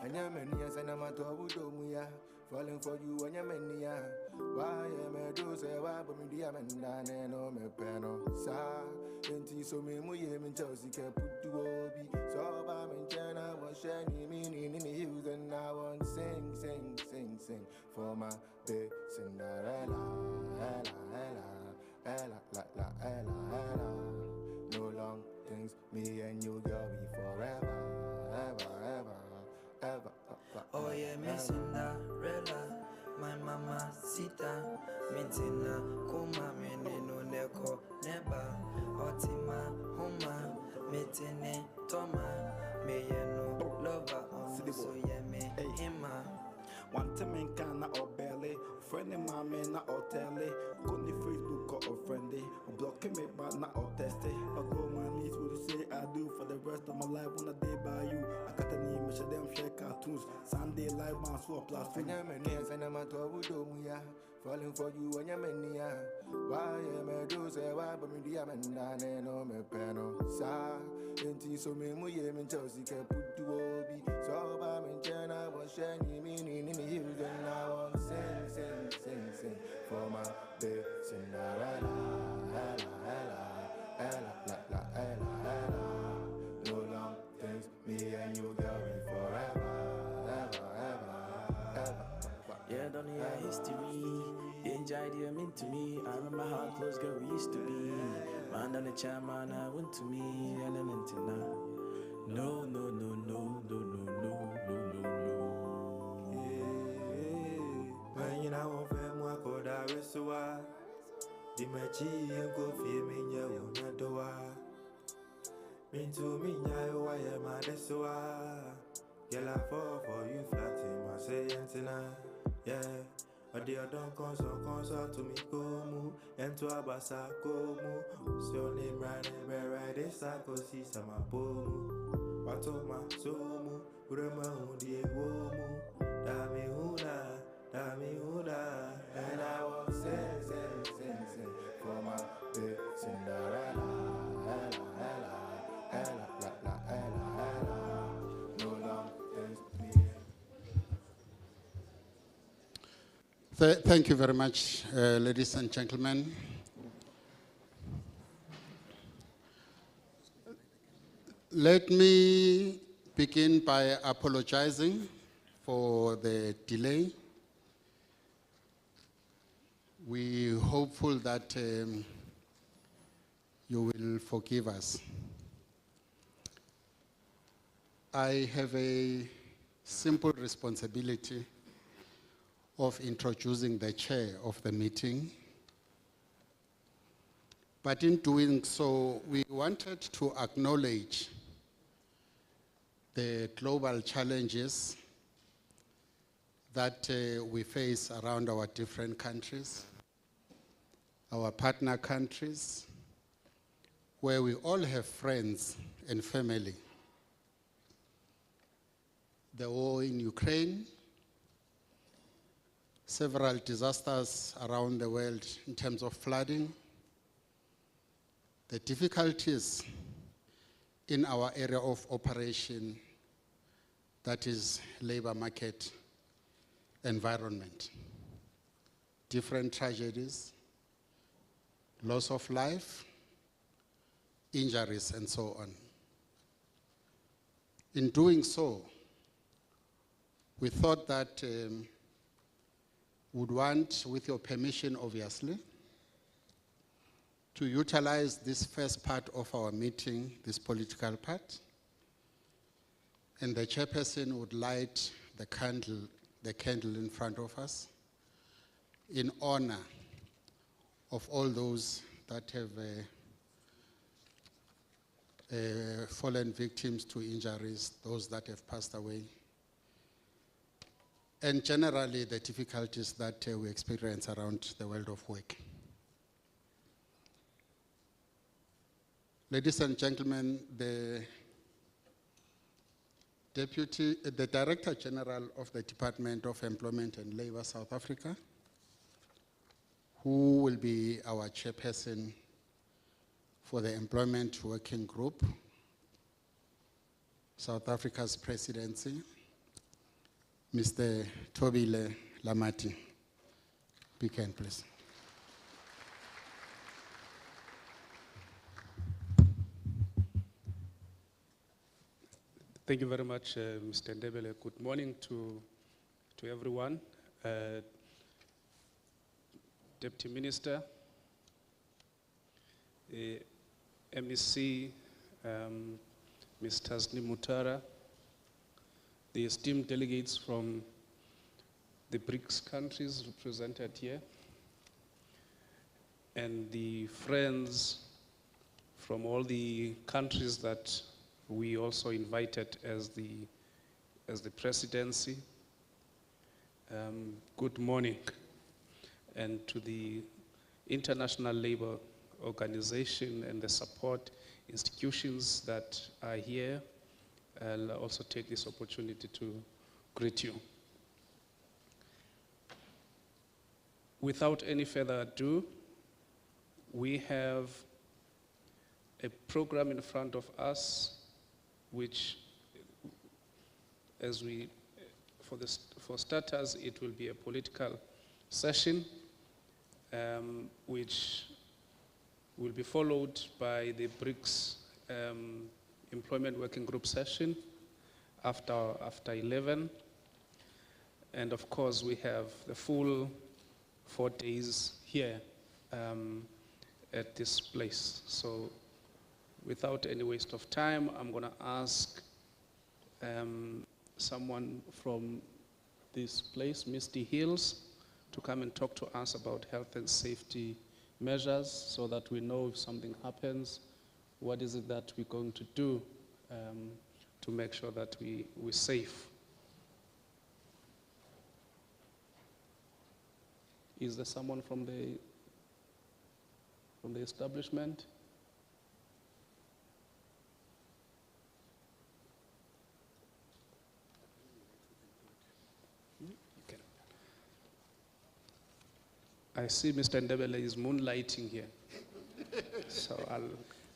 And your many as an amateur would do me, falling for you and your many. Why am I do say, why, but me, dear man, and no me penal. Sa, and so me, and Chelsea can put to Obi. So, I'm in China, was shining meaning in the hills, and I want sing for my big Cinderella, Ella. No long things, me and you, girl, be forever, ever. Oh yeah, me Cinderella, my mama sita, mintina, kuma mene no neko, neba, otima, homa, metine, toma, me no lover, so yeah me hima. One time in Ghana or belly, friend in my man, not or telly, go on the Facebook or friendly, or blocking me, but not or testy. I go my knees, what you say I do for the rest of my life when I day by you. I got a name, Michelle, them share cartoons, Sunday live, man, swap last week. And I'm a falling for you and your many. Why am I do say, why, but me, dear man, and no me penal. Sa, and so me, and Chelsea can put to Obi. So, I'm in China, was shining meaning in the hills, and I want sing for my big Cinderella, Ella. No long things, me and you, girl, be forever, ever. Yeah, don't hear history. Enjoy the mean to me. I remember how close girl we used to be. Man on the chairman, I went to me and I'm into now. No. When you know of him, I could have so the machi and go fear me, you will do. Mean to me, why am I so? Girl, I fall for you flat in my saying, yeah. But they don't consult to me, go move, and to Abasa, go move. So name right, this I go see some poem. What of my soul, Urama, dear woman, Dami Huna, And I will sing for my big Cinderella, Ella. No long things, me. Thank you very much, ladies and gentlemen. Let me begin by apologizing for the delay. We're hopeful that you will forgive us. I have a simple responsibility of introducing the chair of the meeting. But in doing so, we wanted to acknowledge the global challenges that we face around our different countries, our partner countries, where we all have friends and family. The war in Ukraine, several disasters around the world in terms of flooding, the difficulties in our area of operation, that is labor market environment, different tragedies, loss of life, injuries, and so on. In doing so, we thought that would want, with your permission obviously, to utilize this first part of our meeting, this political part, and the chairperson would light the candle in front of us in honor of all those that have fallen victims to injuries, those that have passed away, and generally the difficulties that we experience around the world of work. Ladies and gentlemen, the Director General of the Department of Employment and Labor South Africa, who will be our chairperson for the Employment Working Group, South Africa's presidency, Mr. Tobile Lamati. Big hand, please. Thank you very much, Mr. Ndebele. Good morning to everyone. Deputy Minister, MEC, Mr. Tasni Mutara, the esteemed delegates from the BRICS countries represented here, and the friends from all the countries that we also invited as the presidency. Good morning. And to the International Labour Organization and the support institutions that are here, I'll also take this opportunity to greet you. Without any further ado, we have a program in front of us which, for starters, it will be a political session, which will be followed by the BRICS Employment Working Group session after 11. And of course, we have the full 4 days here at this place. So without any waste of time, I'm going to ask someone from this place, Misty Hills, to come and talk to us about health and safety measures so that we know if something happens, what is it that we're going to do to make sure that we're safe. Is there someone from the establishment? I see Mr. Ndebele is moonlighting here. So I'll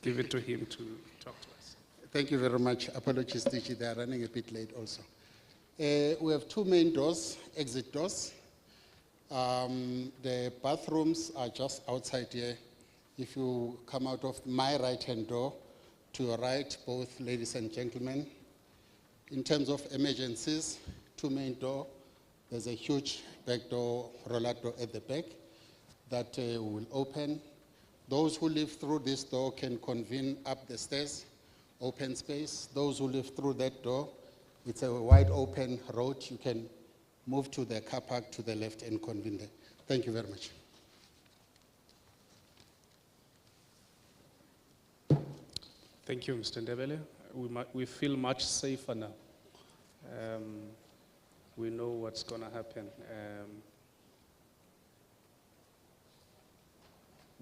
give it to him to talk to us. Thank you very much. Apologies, Tichi, they are running a bit late also. We have 2 main doors, exit doors. The bathrooms are just outside here. If you come out of my right-hand door, to your right, both ladies and gentlemen. In terms of emergencies, 2 main doors. There's a huge back door, roller door at the back that will open. Those who live through this door can convene up the stairs, open space. Those who live through that door, it's a wide open road. You can move to the car park to the left and convene there. Thank you very much. Thank you, Mr. Ndebele. We feel much safer now. We know what's going to happen.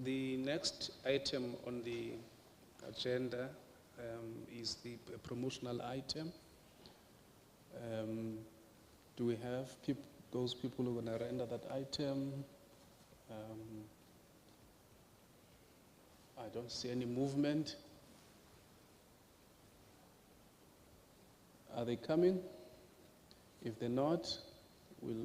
The next item on the agenda is the promotional item. Do we have those people who are going to render that item? I don't see any movement. Are they coming? If they're not, we'll...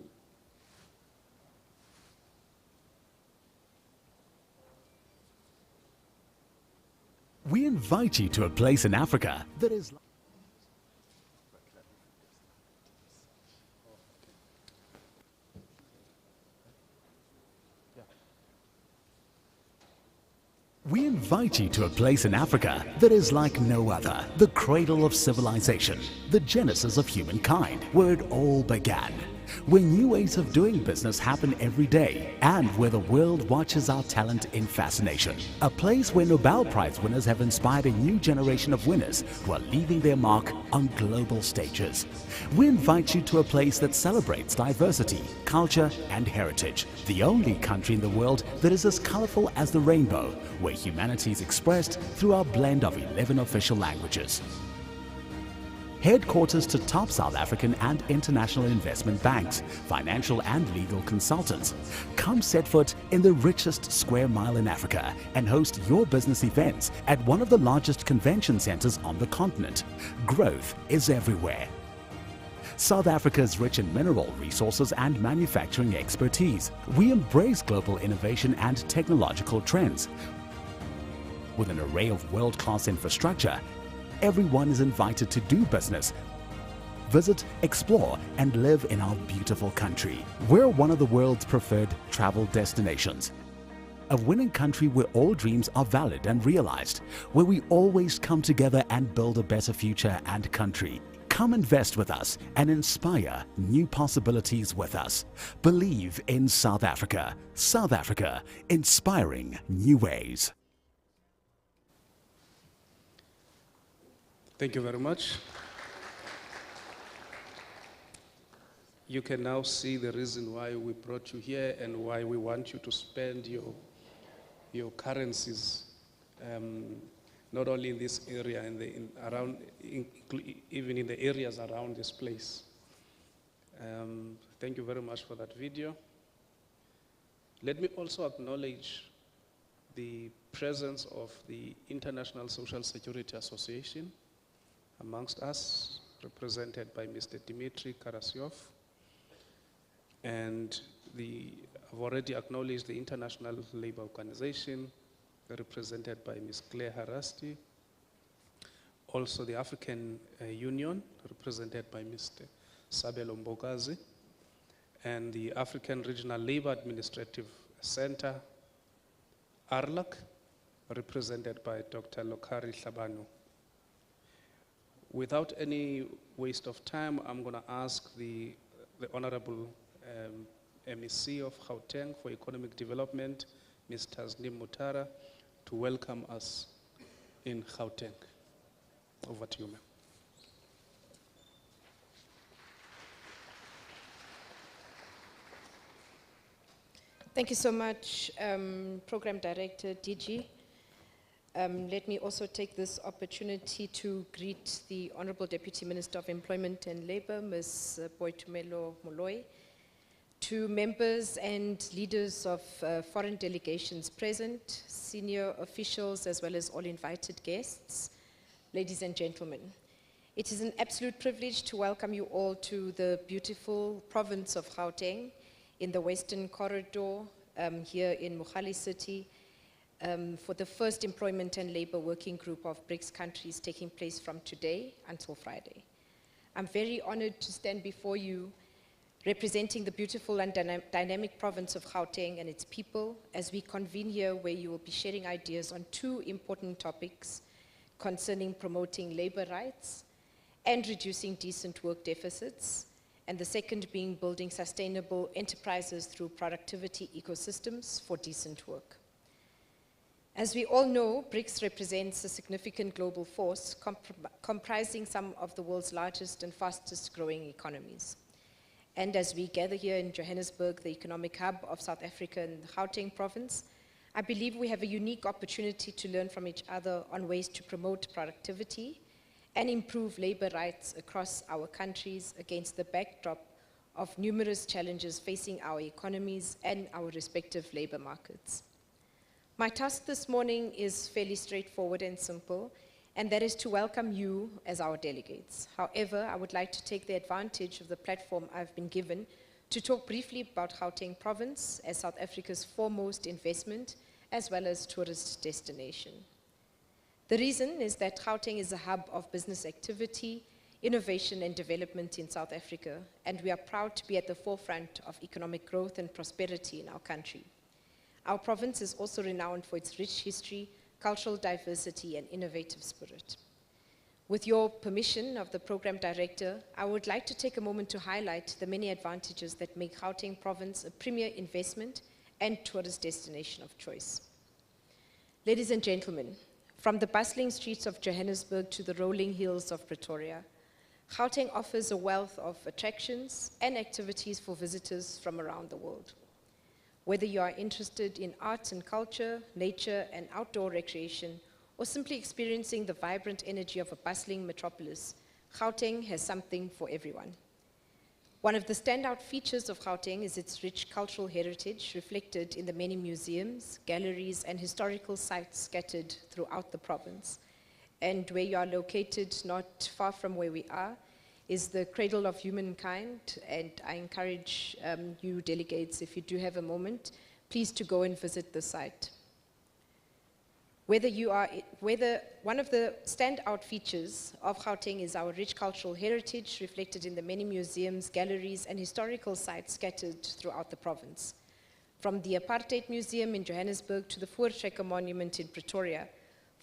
We invite you to a place in Africa that is... We invite you to a place in Africa that is like no other, the cradle of civilization, the genesis of humankind, where it all began, where new ways of doing business happen every day, and where the world watches our talent in fascination. A place where Nobel Prize winners have inspired a new generation of winners who are leaving their mark on global stages. We invite you to a place that celebrates diversity, culture, and heritage. The only country in the world that is as colorful as the rainbow, where humanity is expressed through our blend of 11 official languages. Headquarters to top South African and international investment banks, financial and legal consultants. Come set foot in the richest square mile in Africa and host your business events at one of the largest convention centers on the continent. Growth is everywhere. South Africa is rich in mineral resources and manufacturing expertise. We embrace global innovation and technological trends. With an array of world-class infrastructure, everyone is invited to do business, visit, explore, and live in our beautiful country. We're one of the world's preferred travel destinations. A winning country where all dreams are valid and realized, where we always come together and build a better future and country. Come invest with us and inspire new possibilities with us. Believe in South Africa. South Africa, inspiring new ways. Thank you very much. You can now see the reason why we brought you here and why we want you to spend your currencies, not only in this area, even in the areas around this place. Thank you very much for that video. Let me also acknowledge the presence of the International Social Security Association amongst us, represented by Mr. Dmitry Karasyov. And I've already acknowledged the International Labour Organization, represented by Ms. Claire Harasti. Also the African Union, represented by Mr. Sabelo Mbokazi. And the African Regional Labour Administrative Center, ARLAC, represented by Dr. Lokari Hlabano. Without any waste of time, I'm going to ask the Honorable MEC of Gauteng for Economic Development, Ms. Tasneem Mutara, to welcome us in Gauteng. Over to you, ma'am. Thank you so much, Program Director, DG. Let me also take this opportunity to greet the Honorable Deputy Minister of Employment and Labour, Ms. Boitumelo Moloi, to members and leaders of foreign delegations present, senior officials, as well as all invited guests, ladies and gentlemen. It is an absolute privilege to welcome you all to the beautiful province of Gauteng in the Western Corridor here in Mogale City for the first Employment and Labour Working Group of BRICS countries taking place from today until Friday. I'm very honored to stand before you representing the beautiful and dynamic province of Gauteng and its people as we convene here where you will be sharing ideas on two important topics concerning promoting labor rights and reducing decent work deficits, and the second being building sustainable enterprises through productivity ecosystems for decent work. As we all know, BRICS represents a significant global force comprising some of the world's largest and fastest growing economies. And as we gather here in Johannesburg, the economic hub of South Africa and the Gauteng province, I believe we have a unique opportunity to learn from each other on ways to promote productivity and improve labor rights across our countries against the backdrop of numerous challenges facing our economies and our respective labor markets. My task this morning is fairly straightforward and simple, and that is to welcome you as our delegates. However, I would like to take the advantage of the platform I've been given to talk briefly about Gauteng province as South Africa's foremost investment as well as tourist destination. The reason is that Gauteng is a hub of business activity, innovation and development in South Africa, and we are proud to be at the forefront of economic growth and prosperity in our country. Our province is also renowned for its rich history, cultural diversity and innovative spirit. With your permission of the Program Director, I would like to take a moment to highlight the many advantages that make Gauteng province a premier investment and tourist destination of choice. Ladies and gentlemen, from the bustling streets of Johannesburg to the rolling hills of Pretoria, Gauteng offers a wealth of attractions and activities for visitors from around the world. Whether you are interested in arts and culture, nature and outdoor recreation, or simply experiencing the vibrant energy of a bustling metropolis, Gauteng has something for everyone. One of the standout features of Gauteng is its rich cultural heritage reflected in the many museums, galleries and historical sites scattered throughout the province. And where you are located not far from where we are is the cradle of humankind, and I encourage you delegates, if you do have a moment, please to go and visit the site. Whether one of the standout features of Gauteng is our rich cultural heritage reflected in the many museums, galleries, and historical sites scattered throughout the province. From the Apartheid Museum in Johannesburg to the Voortrekker Monument in Pretoria,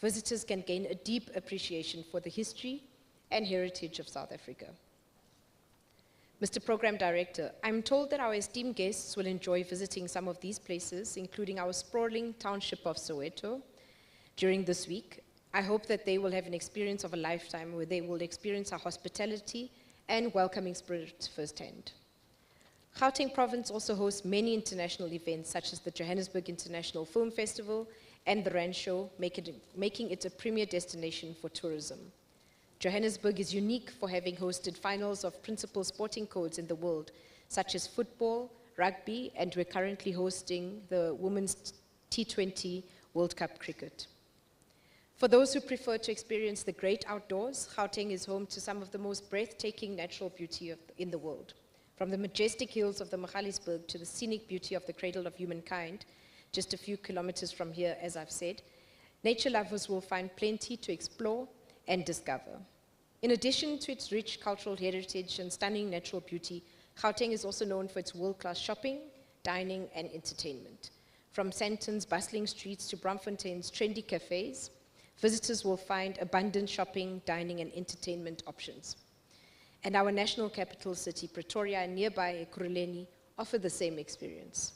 visitors can gain a deep appreciation for the history and heritage of South Africa. Mr. Program Director, I'm told that our esteemed guests will enjoy visiting some of these places, including our sprawling township of Soweto, during this week. I hope that they will have an experience of a lifetime where they will experience our hospitality and welcoming spirit firsthand. Gauteng Province also hosts many international events such as the Johannesburg International Film Festival and the Rand Show, making it a premier destination for tourism. Johannesburg is unique for having hosted finals of principal sporting codes in the world, such as football, rugby, and we're currently hosting the Women's T20 World Cup cricket. For those who prefer to experience the great outdoors, Gauteng is home to some of the most breathtaking natural beauty in the world. From the majestic hills of the Magaliesberg to the scenic beauty of the cradle of humankind, just a few kilometers from here, as I've said, nature lovers will find plenty to explore and discover. In addition to its rich cultural heritage and stunning natural beauty, Gauteng is also known for its world-class shopping, dining, and entertainment. From Sandton's bustling streets to Braamfontein's trendy cafes, visitors will find abundant shopping, dining, and entertainment options. And our national capital city, Pretoria, and nearby Ekurhuleni offer the same experience.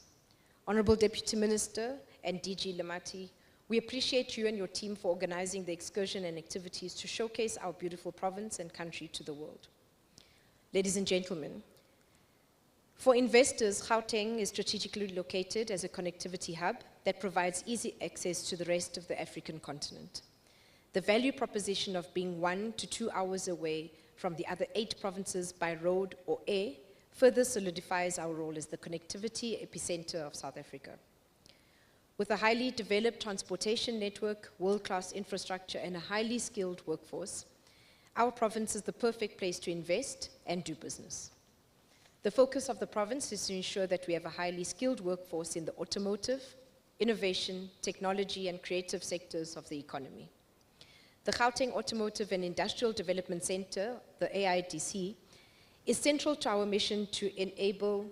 Honorable Deputy Minister and DG Lemati, we appreciate you and your team for organizing the excursion and activities to showcase our beautiful province and country to the world. Ladies and gentlemen, for investors, Gauteng is strategically located as a connectivity hub that provides easy access to the rest of the African continent. The value proposition of being 1 to 2 hours away from the other 8 provinces by road or air further solidifies our role as the connectivity epicenter of South Africa. With a highly developed transportation network, world-class infrastructure, and a highly skilled workforce, our province is the perfect place to invest and do business. The focus of the province is to ensure that we have a highly skilled workforce in the automotive, innovation, technology, and creative sectors of the economy. The Gauteng Automotive and Industrial Development Center, the AIDC, is central to our mission to enable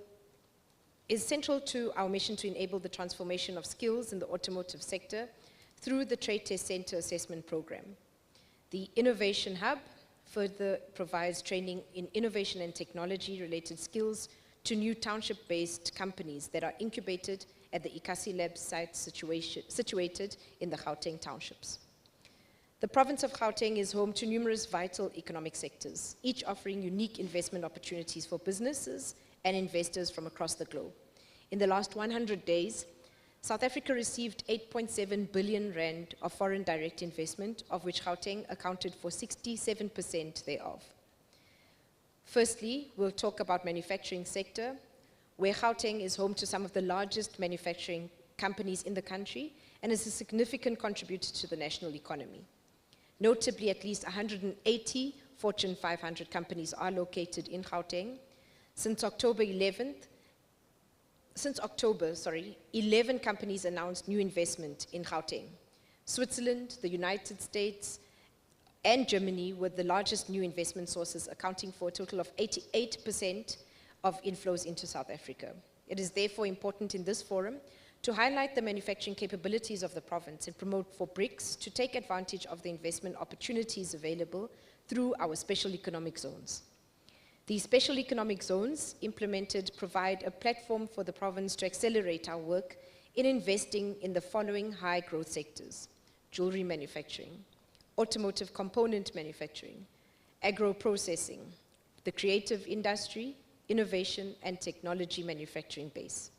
the transformation of skills in the automotive sector through the Trade Test Center Assessment Program. The Innovation Hub further provides training in innovation and technology-related skills to new township-based companies that are incubated at the Ikasi Lab site situated in the Gauteng townships. The province of Gauteng is home to numerous vital economic sectors, each offering unique investment opportunities for businesses and investors from across the globe. In the last 100 days, South Africa received 8.7 billion rand of foreign direct investment, of which Gauteng accounted for 67% thereof. Firstly, we'll talk about manufacturing sector, where Gauteng is home to some of the largest manufacturing companies in the country and is a significant contributor to the national economy. Notably, at least 180 Fortune 500 companies are located in Gauteng. Since October, 11 companies announced new investment in Gauteng. Switzerland, the United States, and Germany were the largest new investment sources, accounting for a total of 88% of inflows into South Africa. It is therefore important in this forum to highlight the manufacturing capabilities of the province and promote for BRICS to take advantage of the investment opportunities available through our special economic zones. These special economic zones implemented provide a platform for the province to accelerate our work in investing in the following high growth sectors: jewelry manufacturing, automotive component manufacturing, agro-processing, the creative industry, innovation, and technology manufacturing base.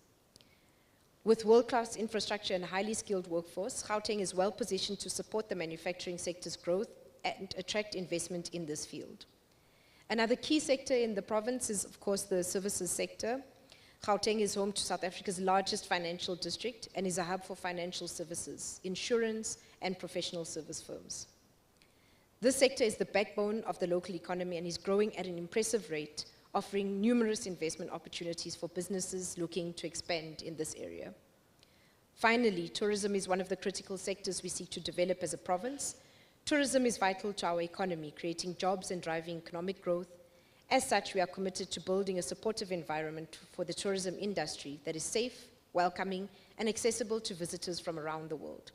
With world-class infrastructure and a highly skilled workforce, Gauteng is well positioned to support the manufacturing sector's growth and attract investment in this field. Another key sector in the province is, of course, the services sector. Gauteng is home to South Africa's largest financial district and is a hub for financial services, insurance, and professional service firms. This sector is the backbone of the local economy and is growing at an impressive rate, offering numerous investment opportunities for businesses looking to expand in this area. Finally, tourism is one of the critical sectors we seek to develop as a province. Tourism is vital to our economy, creating jobs and driving economic growth. As such, we are committed to building a supportive environment for the tourism industry that is safe, welcoming, and accessible to visitors from around the world.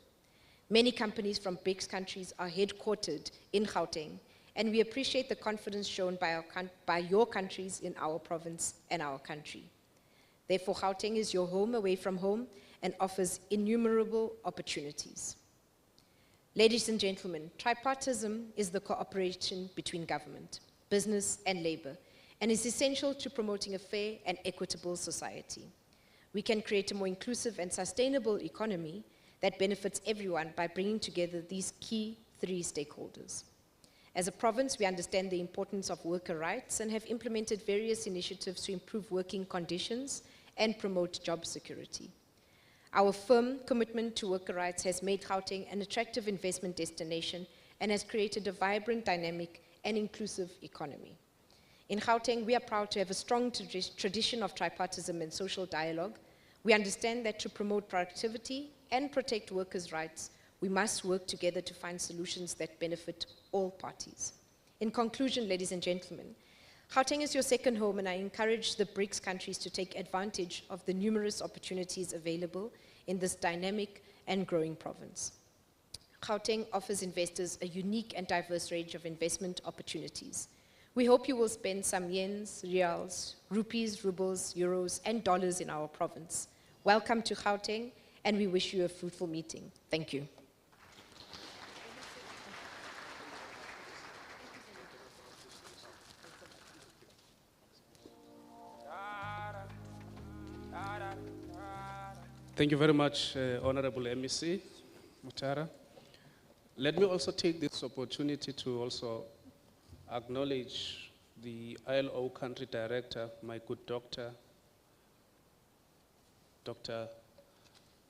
Many companies from BRICS countries are headquartered in Gauteng, and we appreciate the confidence shown by your countries in our province and our country. Therefore, Gauteng is your home away from home and offers innumerable opportunities. Ladies and gentlemen, tripartism is the cooperation between government, business, and labor, and is essential to promoting a fair and equitable society. We can create a more inclusive and sustainable economy that benefits everyone by bringing together these key three stakeholders. As a province, we understand the importance of worker rights and have implemented various initiatives to improve working conditions and promote job security. Our firm commitment to worker rights has made Gauteng an attractive investment destination and has created a vibrant, dynamic, and inclusive economy. In Gauteng, we are proud to have a strong tradition of tripartism and social dialogue. We understand that to promote productivity and protect workers' rights, we must work together to find solutions that benefit all parties. In conclusion, ladies and gentlemen, Gauteng is your second home, and I encourage the BRICS countries to take advantage of the numerous opportunities available in this dynamic and growing province. Gauteng offers investors a unique and diverse range of investment opportunities. We hope you will spend some yens, reals, rupees, rubles, euros, and dollars in our province. Welcome to Gauteng, and we wish you a fruitful meeting. Thank you. Thank you very much, Honorable MEC Mutara. Let me also take this opportunity to also acknowledge the ILO Country Director, my good doctor, Dr.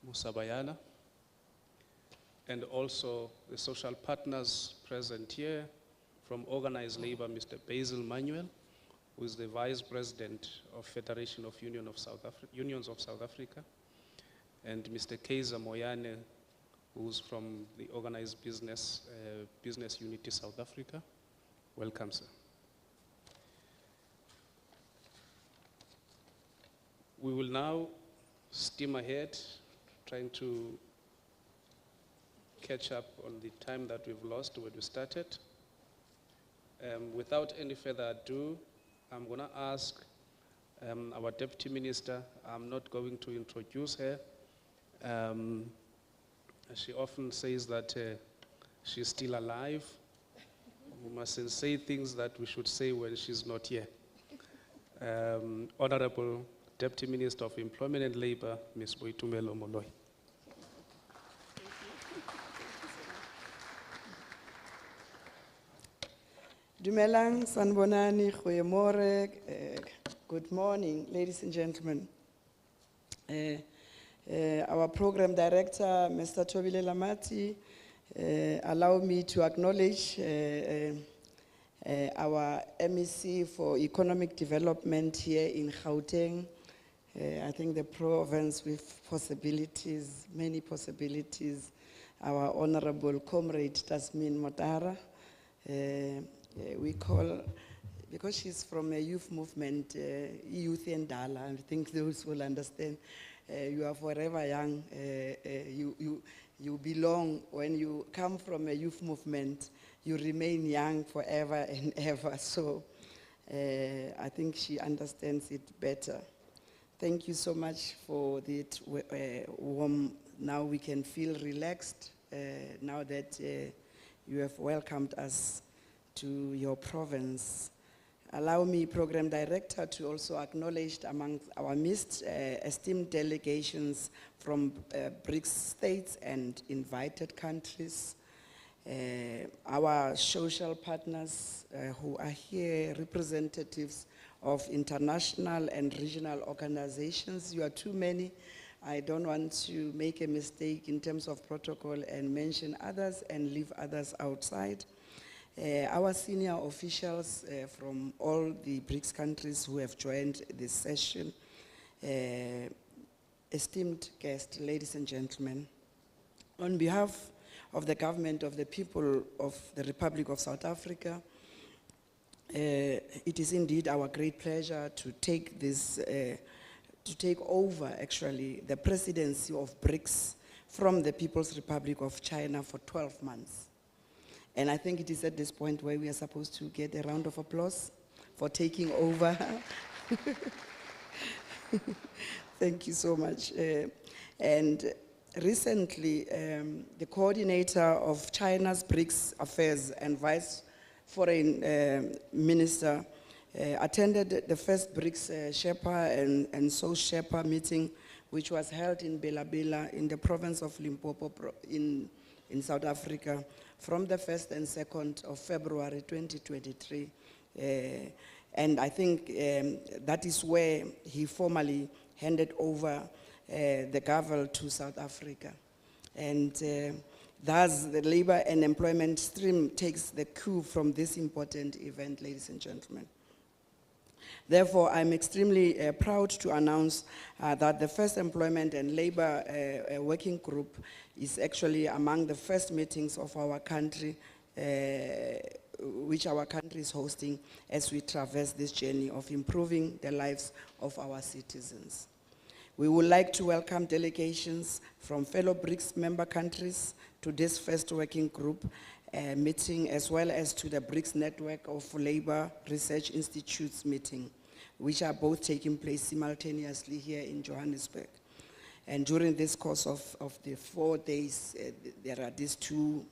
Musabayana, and also the social partners present here from Organized Labor, Mr. Basil Manuel, who is the Vice President of Federation of Unions of South Africa, and Mr. Kaiser Moyane, who's from the Organized Business Unity South Africa. Welcome, sir. We will now steam ahead, trying to catch up on the time that we've lost when we started. Without any further ado, I'm going to ask our Deputy Minister. I'm not going to introduce her. She often says that she's still alive. We mustn't say things that we should say when she's not here. Honorable Deputy Minister of Employment and Labor, Ms. Boitumelo Moloi. Dumelang, Sanbonani, Goeiemorgen. Good morning, ladies and gentlemen. Our program director, Mr. Tobile Lamati, allow me to acknowledge our MEC for Economic Development here in Gauteng. I think the province with possibilities, many possibilities. Our honorable comrade, Tasmin Motara. We call, because she's from a youth movement, Youth and Dala, I think those will understand. You are forever young. You belong, when you come from a youth movement, you remain young forever and ever. So I think she understands it better. Thank you so much for that warm. Now we can feel relaxed now that you have welcomed us to your province. Allow me, Program Director, to also acknowledge among our midst esteemed delegations from BRICS states and invited countries, our social partners who are here, representatives of international and regional organizations. You are too many. I don't want to make a mistake in terms of protocol and mention others and leave others outside. Our senior officials from all the BRICS countries who have joined this session, esteemed guests, ladies and gentlemen, on behalf of the government of the people of the Republic of South Africa, it is indeed our great pleasure to take over actually the presidency of BRICS from the People's Republic of China for 12 months. And I think it is at this point where we are supposed to get a round of applause for taking over. Thank you so much. And recently, the coordinator of China's BRICS affairs and vice foreign minister attended the first BRICS Sherpa and South Sherpa meeting, which was held in Bela Bela in the province of Limpopo in South Africa from the 1st and 2nd of February 2023. And I think that is where he formally handed over the gavel to South Africa. And thus the labor and employment stream takes the cue from this important event, ladies and gentlemen. Therefore, I'm extremely proud to announce that the first employment and labor working group is actually among the first meetings of our country, which our country is hosting as we traverse this journey of improving the lives of our citizens. We would like to welcome delegations from fellow BRICS member countries to this first working group meeting, as well as to the BRICS Network of Labor Research Institutes meeting, which are both taking place simultaneously here in Johannesburg. And during this course of the 4 days, there are these two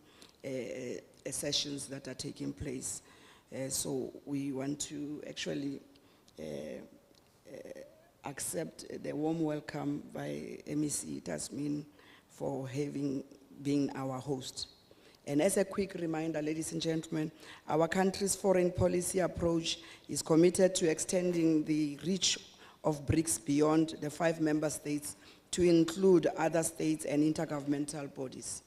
sessions that are taking place. So we want to actually accept the warm welcome by MEC Tasmin for being our host. And as a quick reminder, ladies and gentlemen, our country's foreign policy approach is committed to extending the reach of BRICS beyond the 5 member states to include other states and intergovernmental bodies.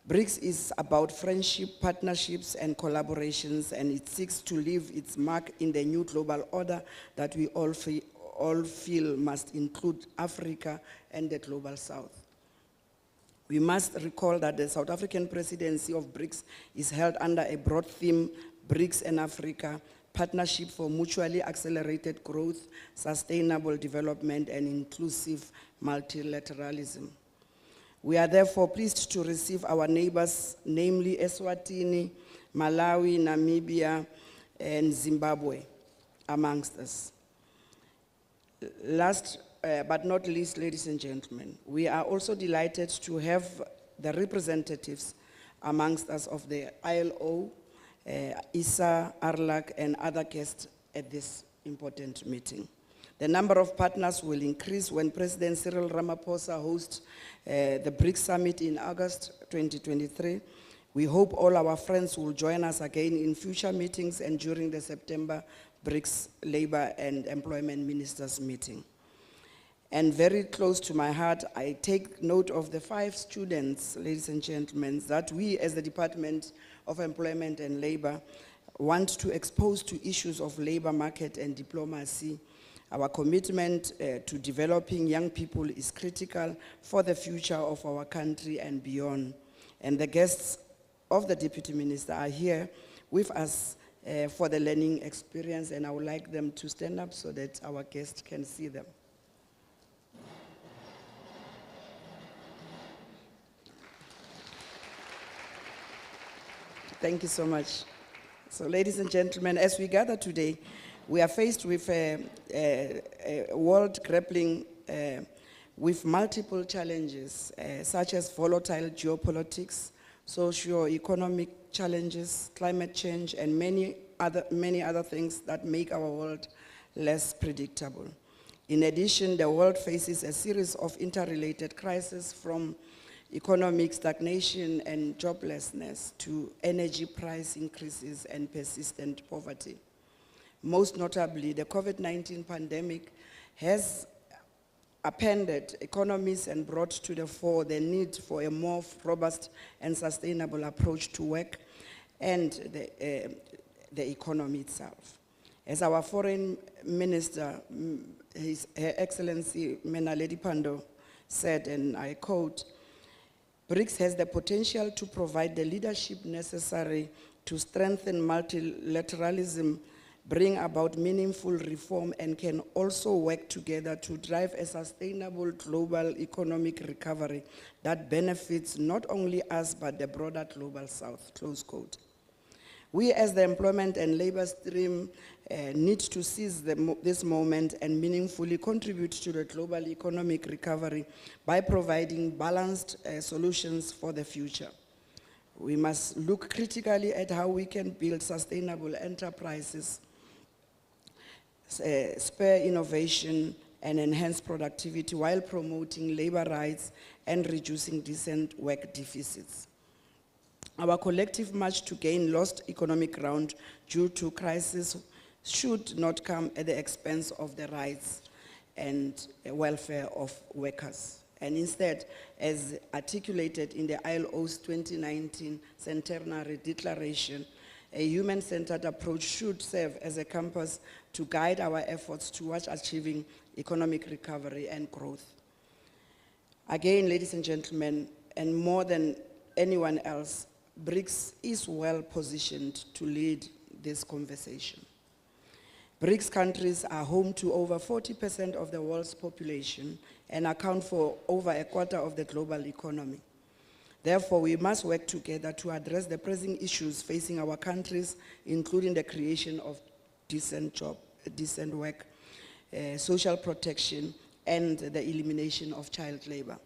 BRICS is about friendship, partnerships, and collaborations, and it seeks to leave its mark in the new global order that we all feel must include Africa and the global south. We must recall that the South African presidency of BRICS is held under a broad theme, BRICS and Africa, partnership for mutually accelerated growth, sustainable development, and inclusive multilateralism. We are therefore pleased to receive our neighbors, namely Eswatini, Malawi, Namibia, and Zimbabwe, amongst us. Last but not least, ladies and gentlemen, we are also delighted to have the representatives amongst us of the ILO, ISA, ARLAC, and other guests at this important meeting. The number of partners will increase when President Cyril Ramaphosa hosts the BRICS Summit in August 2023. We hope all our friends will join us again in future meetings and during the September BRICS Labor and Employment Ministers meeting. And very close to my heart, I take note of the 5 students, ladies and gentlemen, that we as the Department of Employment and Labor want to expose to issues of labor market and diplomacy. Our commitment to developing young people is critical for the future of our country and beyond. And the guests of the Deputy Minister are here with us for the learning experience, and I would like them to stand up so that our guests can see them. Thank you so much. So, ladies and gentlemen, as we gather today, we are faced with a world grappling with multiple challenges, such as volatile geopolitics, socio-economic challenges, climate change, and many other things that make our world less predictable. In addition, the world faces a series of interrelated crises, from economic stagnation and joblessness to energy price increases and persistent poverty. Most notably, the COVID-19 pandemic has upended economies and brought to the fore the need for a more robust and sustainable approach to work and the economy itself. As our foreign minister, Her Excellency Menaledi Pandor said, and I quote, BRICS has the potential to provide the leadership necessary to strengthen multilateralism, bring about meaningful reform, and can also work together to drive a sustainable global economic recovery that benefits not only us, but the broader global south, close quote. We as the employment and labor stream need to seize this moment and meaningfully contribute to the global economic recovery by providing balanced solutions for the future. We must look critically at how we can build sustainable enterprises, spur innovation, and enhance productivity while promoting labor rights and reducing decent work deficits. Our collective march to gain lost economic ground due to crisis should not come at the expense of the rights and welfare of workers. And instead, as articulated in the ILO's 2019 Centenary Declaration, a human-centered approach should serve as a compass to guide our efforts towards achieving economic recovery and growth. Again, ladies and gentlemen, and more than anyone else, BRICS is well positioned to lead this conversation. BRICS countries are home to over 40% of the world's population and account for over a quarter of the global economy. Therefore, we must work together to address the pressing issues facing our countries, including the creation of decent work, social protection, and the elimination of child labor.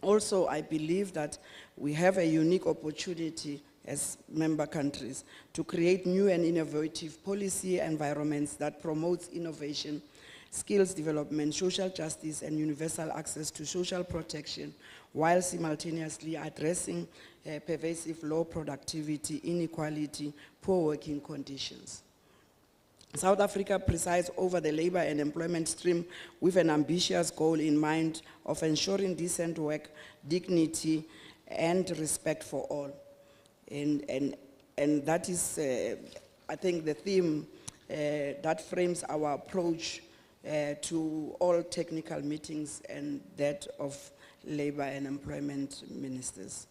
Also, I believe that we have a unique opportunity as member countries to create new and innovative policy environments that promotes innovation, skills development, social justice, and universal access to social protection, while simultaneously addressing pervasive low productivity, inequality, poor working conditions. South Africa presides over the labor and employment stream with an ambitious goal in mind of ensuring decent work, dignity, and respect for all. And that is, I think, the theme that frames our approach to all technical meetings and that of labor and employment ministers.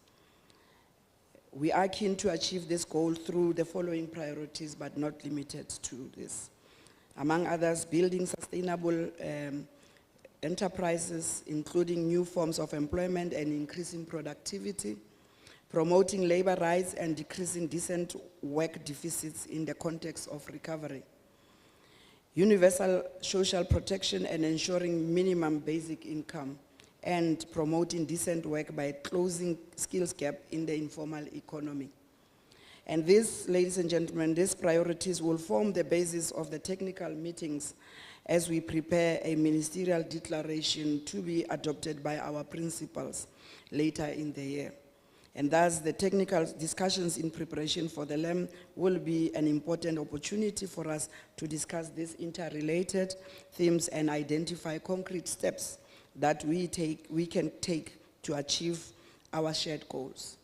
We are keen to achieve this goal through the following priorities, but not limited to this. Among others, building sustainable enterprises, including new forms of employment and increasing productivity, promoting labor rights and decreasing decent work deficits in the context of recovery, universal social protection and ensuring minimum basic income, and promoting decent work by closing skills gap in the informal economy. And this, ladies and gentlemen, these priorities will form the basis of the technical meetings as we prepare a ministerial declaration to be adopted by our principals later in the year. And thus, the technical discussions in preparation for the LEM will be an important opportunity for us to discuss these interrelated themes and identify concrete steps that we can take to achieve our shared goals.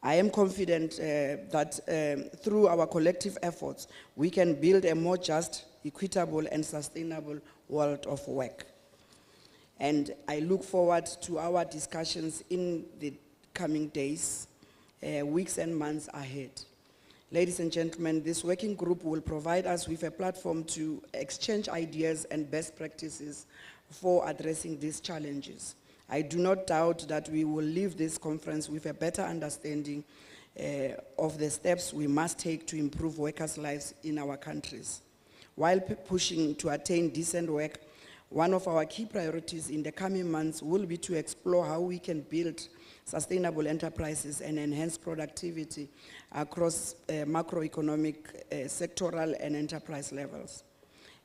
I am confident that through our collective efforts, we can build a more just, equitable, and sustainable world of work. And I look forward to our discussions in the coming days, weeks, and months ahead. Ladies and gentlemen, this working group will provide us with a platform to exchange ideas and best practices for addressing these challenges. I do not doubt that we will leave this conference with a better understanding of the steps we must take to improve workers' lives in our countries. While pushing to attain decent work, one of our key priorities in the coming months will be to explore how we can build sustainable enterprises and enhance productivity across macroeconomic, sectoral, and enterprise levels.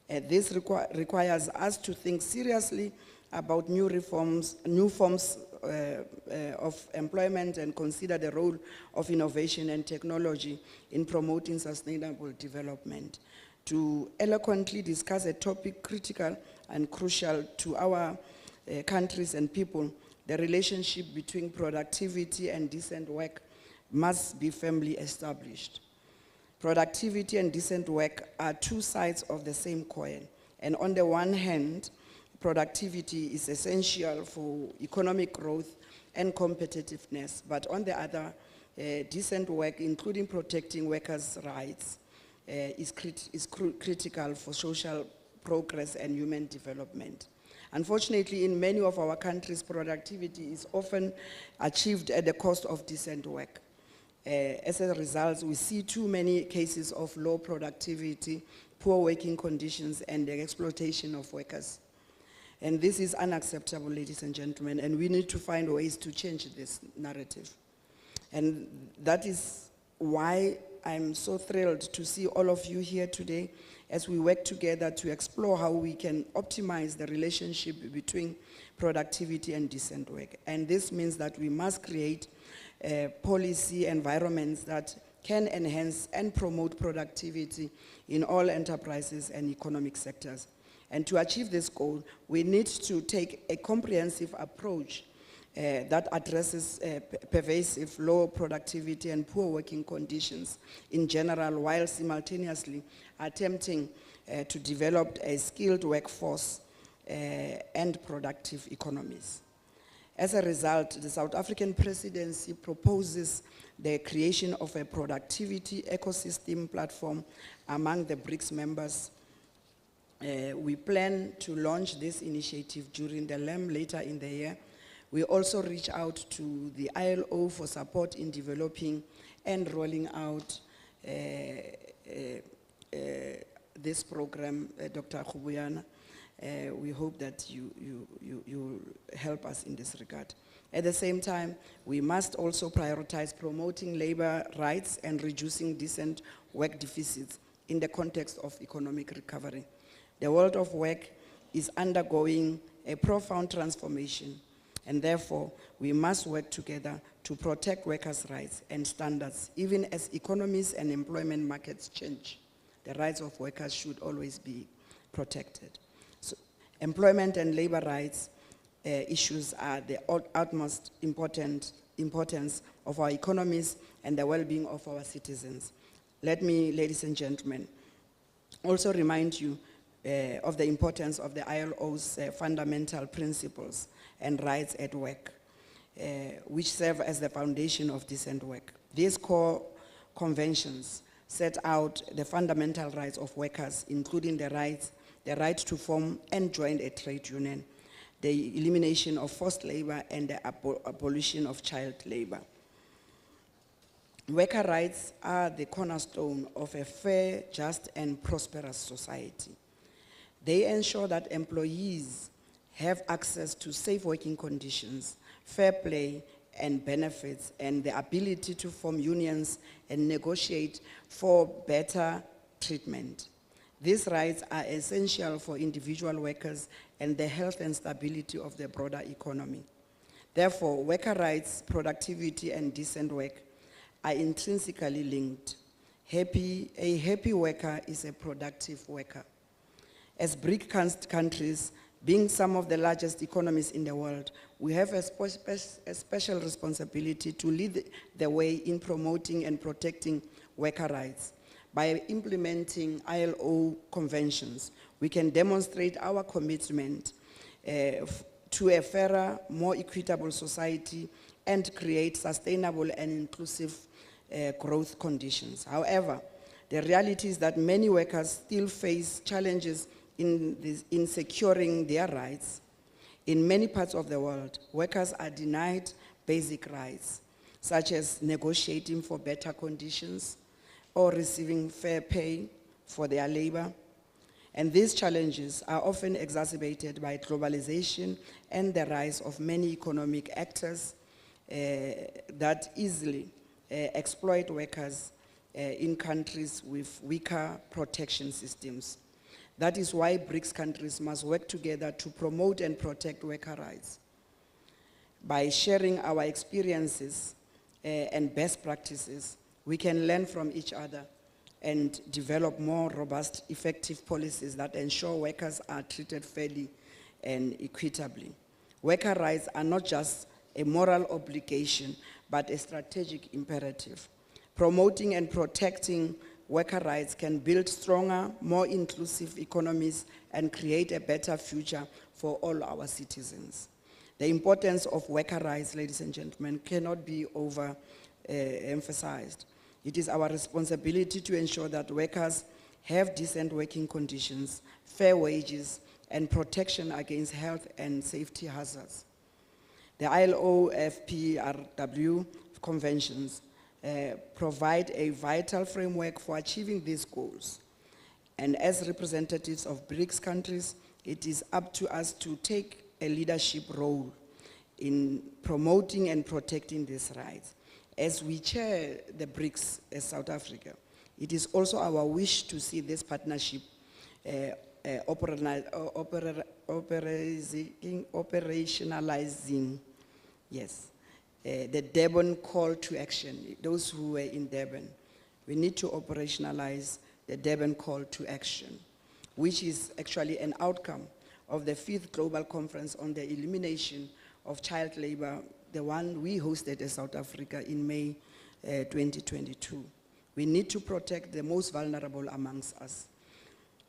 This requires us to think seriously about new forms of employment and consider the role of innovation and technology in promoting sustainable development. To eloquently discuss a topic critical and crucial to our countries and people, the relationship between productivity and decent work, must be firmly established. Productivity and decent work are two sides of the same coin. And on the one hand, productivity is essential for economic growth and competitiveness. But on the other, decent work, including protecting workers' rights, is critical for social progress and human development. Unfortunately, in many of our countries, productivity is often achieved at the cost of decent work. As a result, we see too many cases of low productivity, poor working conditions, and the exploitation of workers. And this is unacceptable, ladies and gentlemen, and we need to find ways to change this narrative. And that is why I'm so thrilled to see all of you here today as we work together to explore how we can optimize the relationship between productivity and decent work. And this means that we must create policy environments that can enhance and promote productivity in all enterprises and economic sectors. And to achieve this goal, we need to take a comprehensive approach that addresses pervasive low productivity and poor working conditions in general, while simultaneously attempting to develop a skilled workforce and productive economies. As a result, the South African presidency proposes the creation of a productivity ecosystem platform among the BRICS members. We plan to launch this initiative during the LEM later in the year. We also reach out to the ILO for support in developing and rolling out this program, Dr. Khubuyana. We hope that you help us in this regard. At the same time, we must also prioritize promoting labor rights and reducing decent work deficits in the context of economic recovery. The world of work is undergoing a profound transformation, and therefore we must work together to protect workers' rights and standards. Even as economies and employment markets change, the rights of workers should always be protected. So, employment and labor rights issues are the utmost importance of our economies and the well-being of our citizens. Let me, ladies and gentlemen, also remind you of the importance of the ILO's fundamental principles and rights at work, which serve as the foundation of decent work. These core conventions set out the fundamental rights of workers, including the right to form and join a trade union, the elimination of forced labor, and the abolition of child labor. Worker rights are the cornerstone of a fair, just, and prosperous society. They ensure that employees have access to safe working conditions, fair play and benefits, and the ability to form unions and negotiate for better treatment. These rights are essential for individual workers and the health and stability of the broader economy. Therefore, worker rights, productivity, and decent work are intrinsically linked. A happy worker is a productive worker. As BRICS countries, being some of the largest economies in the world, we have a special responsibility to lead the way in promoting and protecting worker rights. By implementing ILO conventions, we can demonstrate our commitment to a fairer, more equitable society and create sustainable and inclusive growth conditions. However, the reality is that many workers still face challenges in securing their rights. In many parts of the world, workers are denied basic rights, such as negotiating for better conditions or receiving fair pay for their labor. And these challenges are often exacerbated by globalization and the rise of many economic actors that easily exploit workers in countries with weaker protection systems. That is why BRICS countries must work together to promote and protect worker rights. By sharing our experiences and best practices, we can learn from each other and develop more robust, effective policies that ensure workers are treated fairly and equitably. Worker rights are not just a moral obligation, but a strategic imperative. Promoting and protecting worker rights can build stronger, more inclusive economies and create a better future for all our citizens. The importance of worker rights, ladies and gentlemen, cannot be overemphasized. It is our responsibility to ensure that workers have decent working conditions, fair wages, and protection against health and safety hazards. The ILO FPRW conventions provide a vital framework for achieving these goals. And as representatives of BRICS countries, it is up to us to take a leadership role in promoting and protecting these rights. As we chair the BRICS as South Africa, it is also our wish to see this partnership operationalizing, yes, the Durban call to action. Those who were in Durban, we need to operationalize the Durban call to action, which is actually an outcome of the 5th Global Conference on the Elimination of Child Labor, the one we hosted in South Africa in May 2022. We need to protect the most vulnerable amongst us.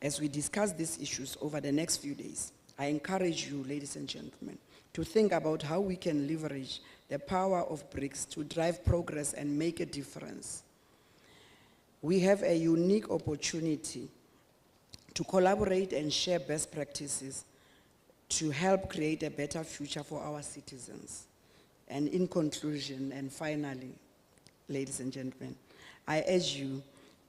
As we discuss these issues over the next few days, I encourage you, ladies and gentlemen, to think about how we can leverage the power of BRICS to drive progress and make a difference. We have a unique opportunity to collaborate and share best practices to help create a better future for our citizens. And in conclusion, and finally, ladies and gentlemen, I urge you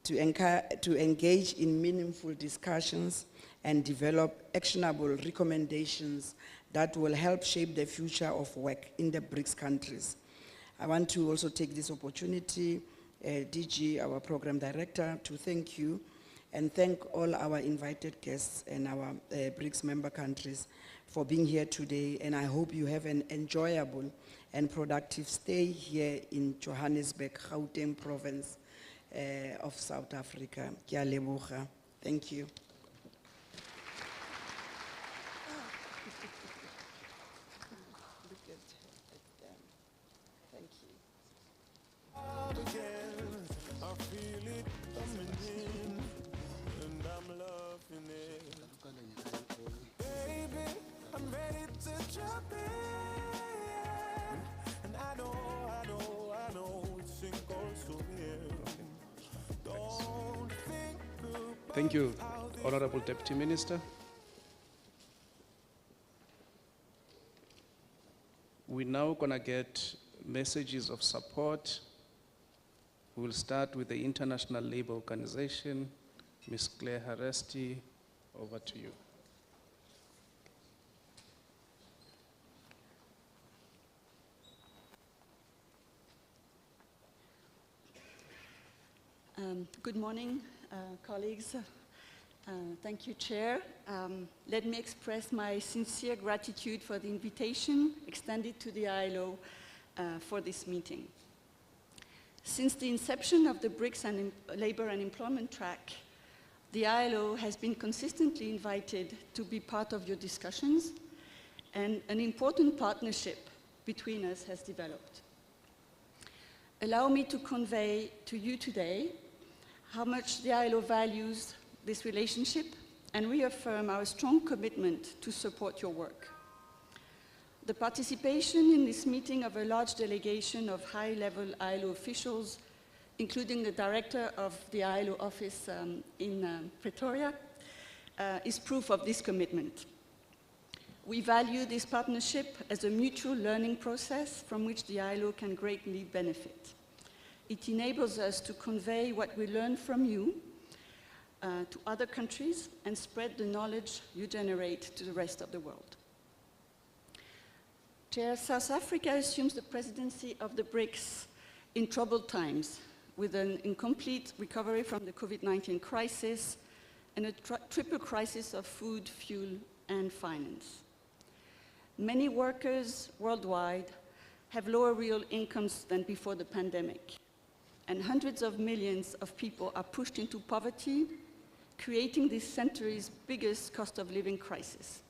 to engage in meaningful discussions and develop actionable recommendations that will help shape the future of work in the BRICS countries. I want to also take this opportunity, DG, our program director, to thank you and thank all our invited guests and our BRICS member countries for being here today. And I hope you have an enjoyable and productive stay here in Johannesburg, Gauteng province of South Africa. Ke a leboga. Thank you. Thank you. Thank you, Honorable Deputy Minister. We're now going to get messages of support. We'll start with the International Labour Organization. Ms. Claire Haresti, over to you. Good morning, colleagues. Thank you, Chair. Let me express my sincere gratitude for the invitation extended to the ILO for this meeting. Since the inception of the BRICS and Labor and Employment Track, the ILO has been consistently invited to be part of your discussions, and an important partnership between us has developed. Allow me to convey to you today how much the ILO values this relationship and reaffirm our strong commitment to support your work. The participation in this meeting of a large delegation of high-level ILO officials, including the director of the ILO office in Pretoria, is proof of this commitment. We value this partnership as a mutual learning process from which the ILO can greatly benefit. It enables us to convey what we learn from you to other countries and spread the knowledge you generate to the rest of the world. Chair, South Africa assumes the presidency of the BRICS in troubled times, with an incomplete recovery from the COVID-19 crisis and a triple crisis of food, fuel, and finance. Many workers worldwide have lower real incomes than before the pandemic, and hundreds of millions of people are pushed into poverty, creating this century's biggest cost of living crisis.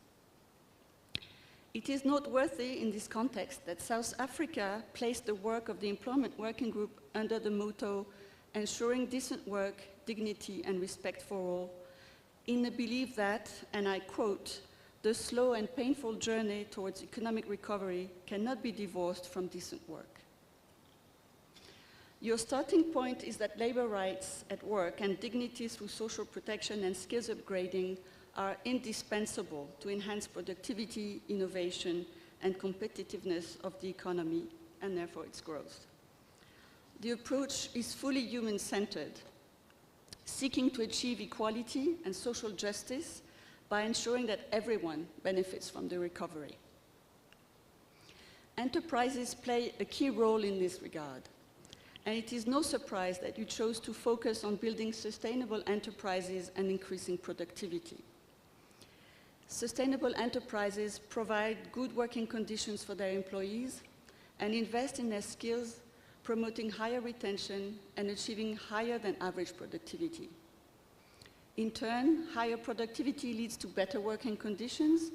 It is noteworthy in this context that South Africa placed the work of the Employment Working Group under the motto, ensuring decent work, dignity and respect for all, in the belief that, and I quote, the slow and painful journey towards economic recovery cannot be divorced from decent work. Your starting point is that labor rights at work and dignity through social protection and skills upgrading are indispensable to enhance productivity, innovation, and competitiveness of the economy, and therefore its growth. The approach is fully human-centered, seeking to achieve equality and social justice by ensuring that everyone benefits from the recovery. Enterprises play a key role in this regard, and it is no surprise that you chose to focus on building sustainable enterprises and increasing productivity. Sustainable enterprises provide good working conditions for their employees and invest in their skills, promoting higher retention and achieving higher than average productivity. In turn, higher productivity leads to better working conditions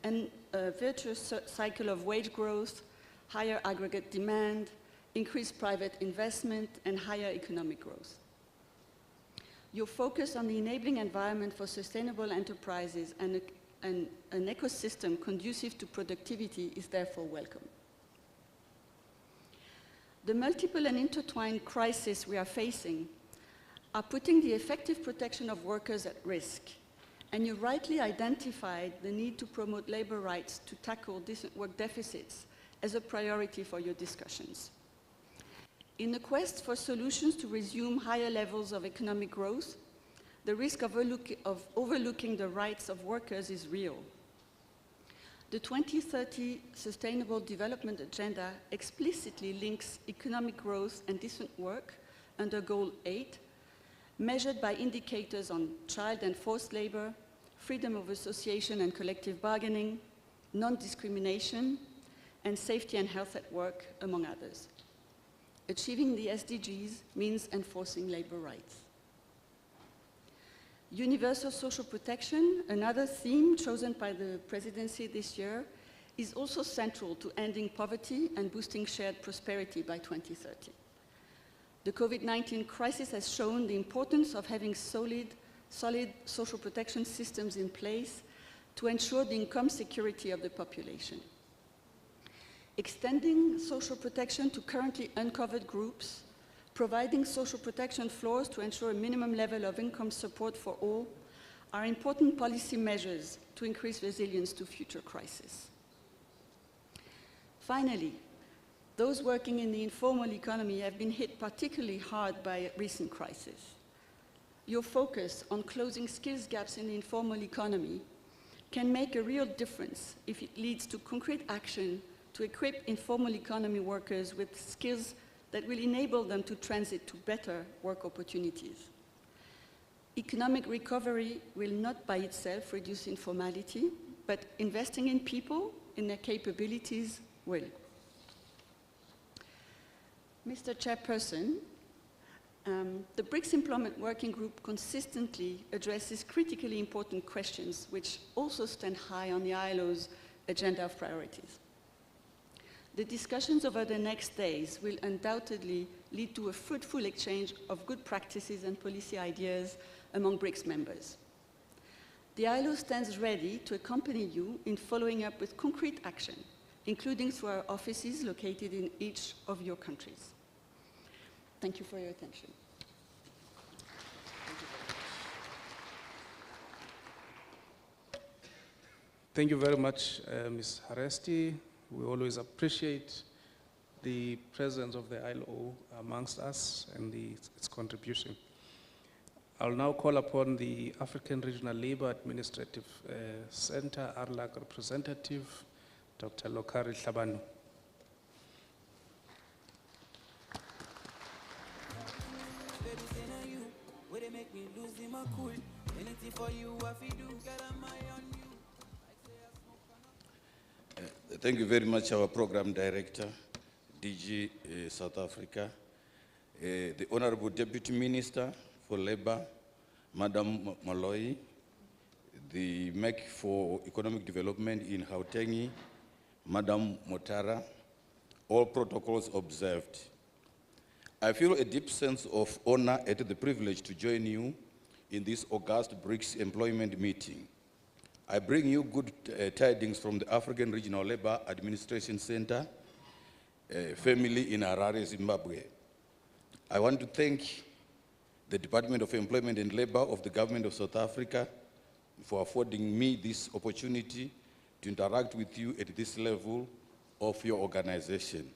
and a virtuous cycle of wage growth, higher aggregate demand, increased private investment, and higher economic growth. Your focus on the enabling environment for sustainable enterprises and an ecosystem conducive to productivity is therefore welcome. The multiple and intertwined crises we are facing are putting the effective protection of workers at risk, and you rightly identified the need to promote labor rights to tackle decent work deficits as a priority for your discussions. In the quest for solutions to resume higher levels of economic growth, the risk of overlooking the rights of workers is real. The 2030 Sustainable Development Agenda explicitly links economic growth and decent work under Goal 8, measured by indicators on child and forced labor, freedom of association and collective bargaining, non-discrimination, and safety and health at work, among others. Achieving the SDGs means enforcing labor rights. Universal social protection, another theme chosen by the presidency this year, is also central to ending poverty and boosting shared prosperity by 2030. The COVID-19 crisis has shown the importance of having solid social protection systems in place to ensure the income security of the population. Extending social protection to currently uncovered groups, providing social protection floors to ensure a minimum level of income support for all are important policy measures to increase resilience to future crises. Finally, those working in the informal economy have been hit particularly hard by recent crises. Your focus on closing skills gaps in the informal economy can make a real difference if it leads to concrete action to equip informal economy workers with skills that will enable them to transit to better work opportunities. Economic recovery will not by itself reduce informality, but investing in people, in their capabilities, will. Mr. Chairperson, the BRICS Employment Working Group consistently addresses critically important questions which also stand high on the ILO's agenda of priorities. The discussions over the next days will undoubtedly lead to a fruitful exchange of good practices and policy ideas among BRICS members. The ILO stands ready to accompany you in following up with concrete action, including through our offices located in each of your countries. Thank you for your attention. Thank you very much, Ms. Haresti. We always appreciate the presence of the ILO amongst us and its contribution. I'll now call upon the African Regional Labour Administrative Center, ARLAC representative, Dr. Lokari Hlabanu. Thank you very much, our Program Director, DG South Africa, the Honorable Deputy Minister for Labour, Madam Malloy, the MEC for Economic Development in Gauteng, Madam Motara, all protocols observed. I feel a deep sense of honor and the privilege to join you in this August BRICS employment meeting. I bring you good tidings from the African Regional Labor Administration Center, family in Harare, Zimbabwe. I want to thank the Department of Employment and Labor of the Government of South Africa for affording me this opportunity to interact with you at this level of your organization.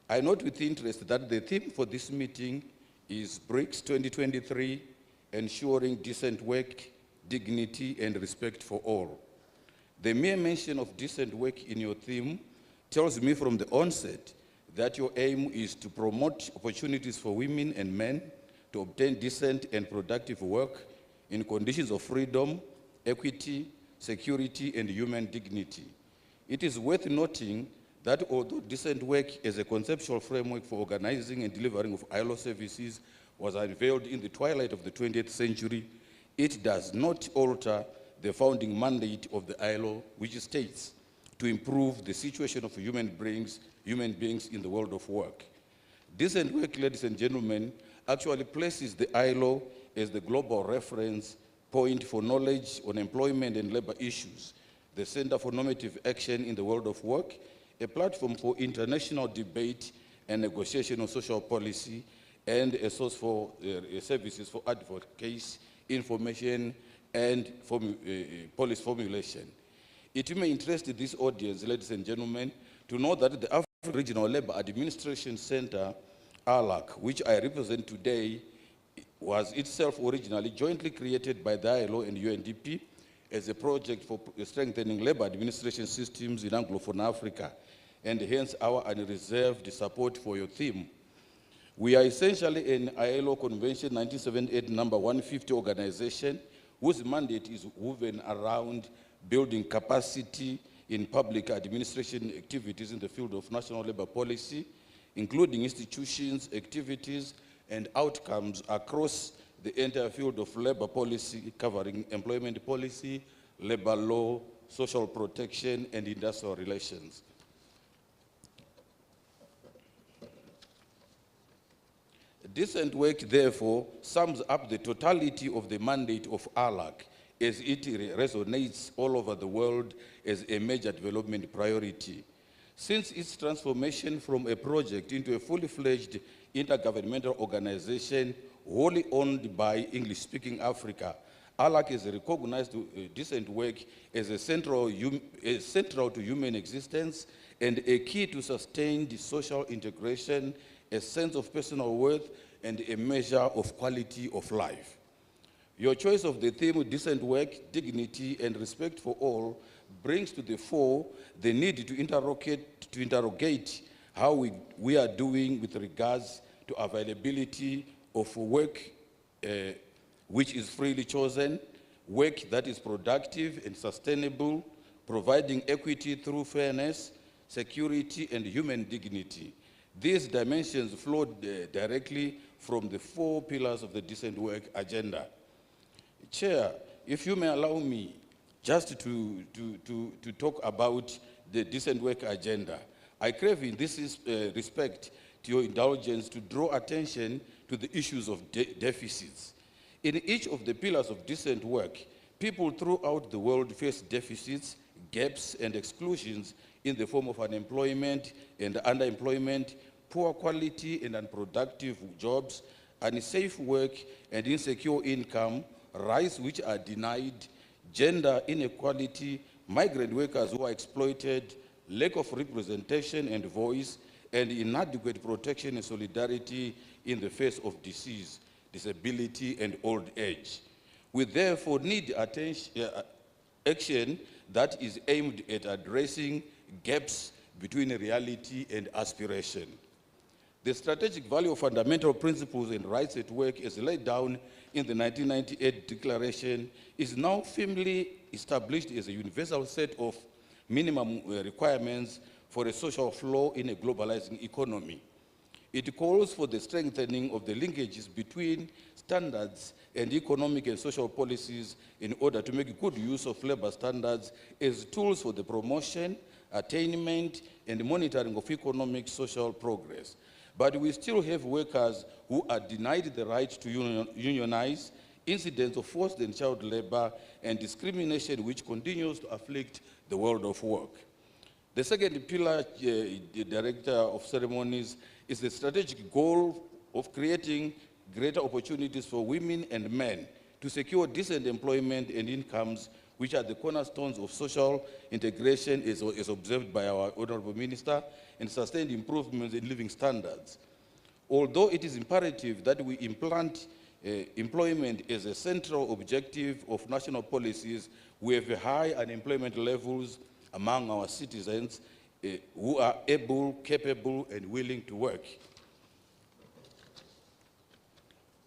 I note with interest that the theme for this meeting is BRICS 2023, ensuring decent work, dignity, and respect for all. The mere mention of decent work in your theme tells me from the onset that your aim is to promote opportunities for women and men to obtain decent and productive work in conditions of freedom, equity, security, and human dignity. It is worth noting that although decent work as a conceptual framework for organizing and delivering of ILO services was unveiled in the twilight of the 20th century, it does not alter the founding mandate of the ILO, which states to improve the situation of human beings in the world of work. Decent work, ladies and gentlemen, actually places the ILO as the global reference point for knowledge on employment and labor issues, the Center for Normative Action in the World of Work, a platform for international debate and negotiation of social policy, and a source for services for advocacy, information, and policy formulation. It may interest this audience, ladies and gentlemen, to know that the African Regional Labor Administration Center, ALAC, which I represent today, was itself originally jointly created by the ILO and UNDP as a project for strengthening labor administration systems in Anglophone Africa, and hence our unreserved support for your theme. We are essentially an ILO Convention 1978 number 150 organization whose mandate is woven around building capacity in public administration activities in the field of national labor policy, including institutions, activities, and outcomes across the entire field of labor policy, covering employment policy, labor law, social protection, and industrial relations. Decent work, therefore, sums up the totality of the mandate of ALAC as it resonates all over the world as a major development priority. Since its transformation from a project into a fully fledged intergovernmental organization wholly owned by English-speaking Africa, ALAC has recognized decent work as central to human existence and a key to sustained social integration, a sense of personal worth, and a measure of quality of life. Your choice of the theme, decent work, dignity, and respect for all, brings to the fore the need to interrogate how we are doing with regards to availability of work which is freely chosen, work that is productive and sustainable, providing equity through fairness, security, and human dignity. These dimensions flow directly from the 4 pillars of the decent work agenda. Chair, if you may allow me just to talk about the decent work agenda, I crave in this respect to your indulgence to draw attention to the issues of deficits. In each of the pillars of decent work, people throughout the world face deficits, gaps, and exclusions in the form of unemployment and underemployment, poor quality and unproductive jobs, unsafe work and insecure income, rights which are denied, gender inequality, migrant workers who are exploited, lack of representation and voice, and inadequate protection and solidarity in the face of disease, disability, and old age. We therefore need action that is aimed at addressing gaps between reality and aspiration. The strategic value of fundamental principles and rights at work as laid down in the 1998 Declaration is now firmly established as a universal set of minimum requirements for a social flow in a globalizing economy. It calls for the strengthening of the linkages between standards and economic and social policies in order to make good use of labor standards as tools for the promotion, attainment, and monitoring of economic social progress. But we still have workers who are denied the right to unionize, incidents of forced and child labor, and discrimination which continues to afflict the world of work. The second pillar, the Director of Ceremonies, is the strategic goal of creating greater opportunities for women and men to secure decent employment and incomes, which are the cornerstones of social integration as observed by our Honorable Minister, and sustained improvements in living standards. Although it is imperative that we implant employment as a central objective of national policies, we have high unemployment levels among our citizens who are able, capable, and willing to work.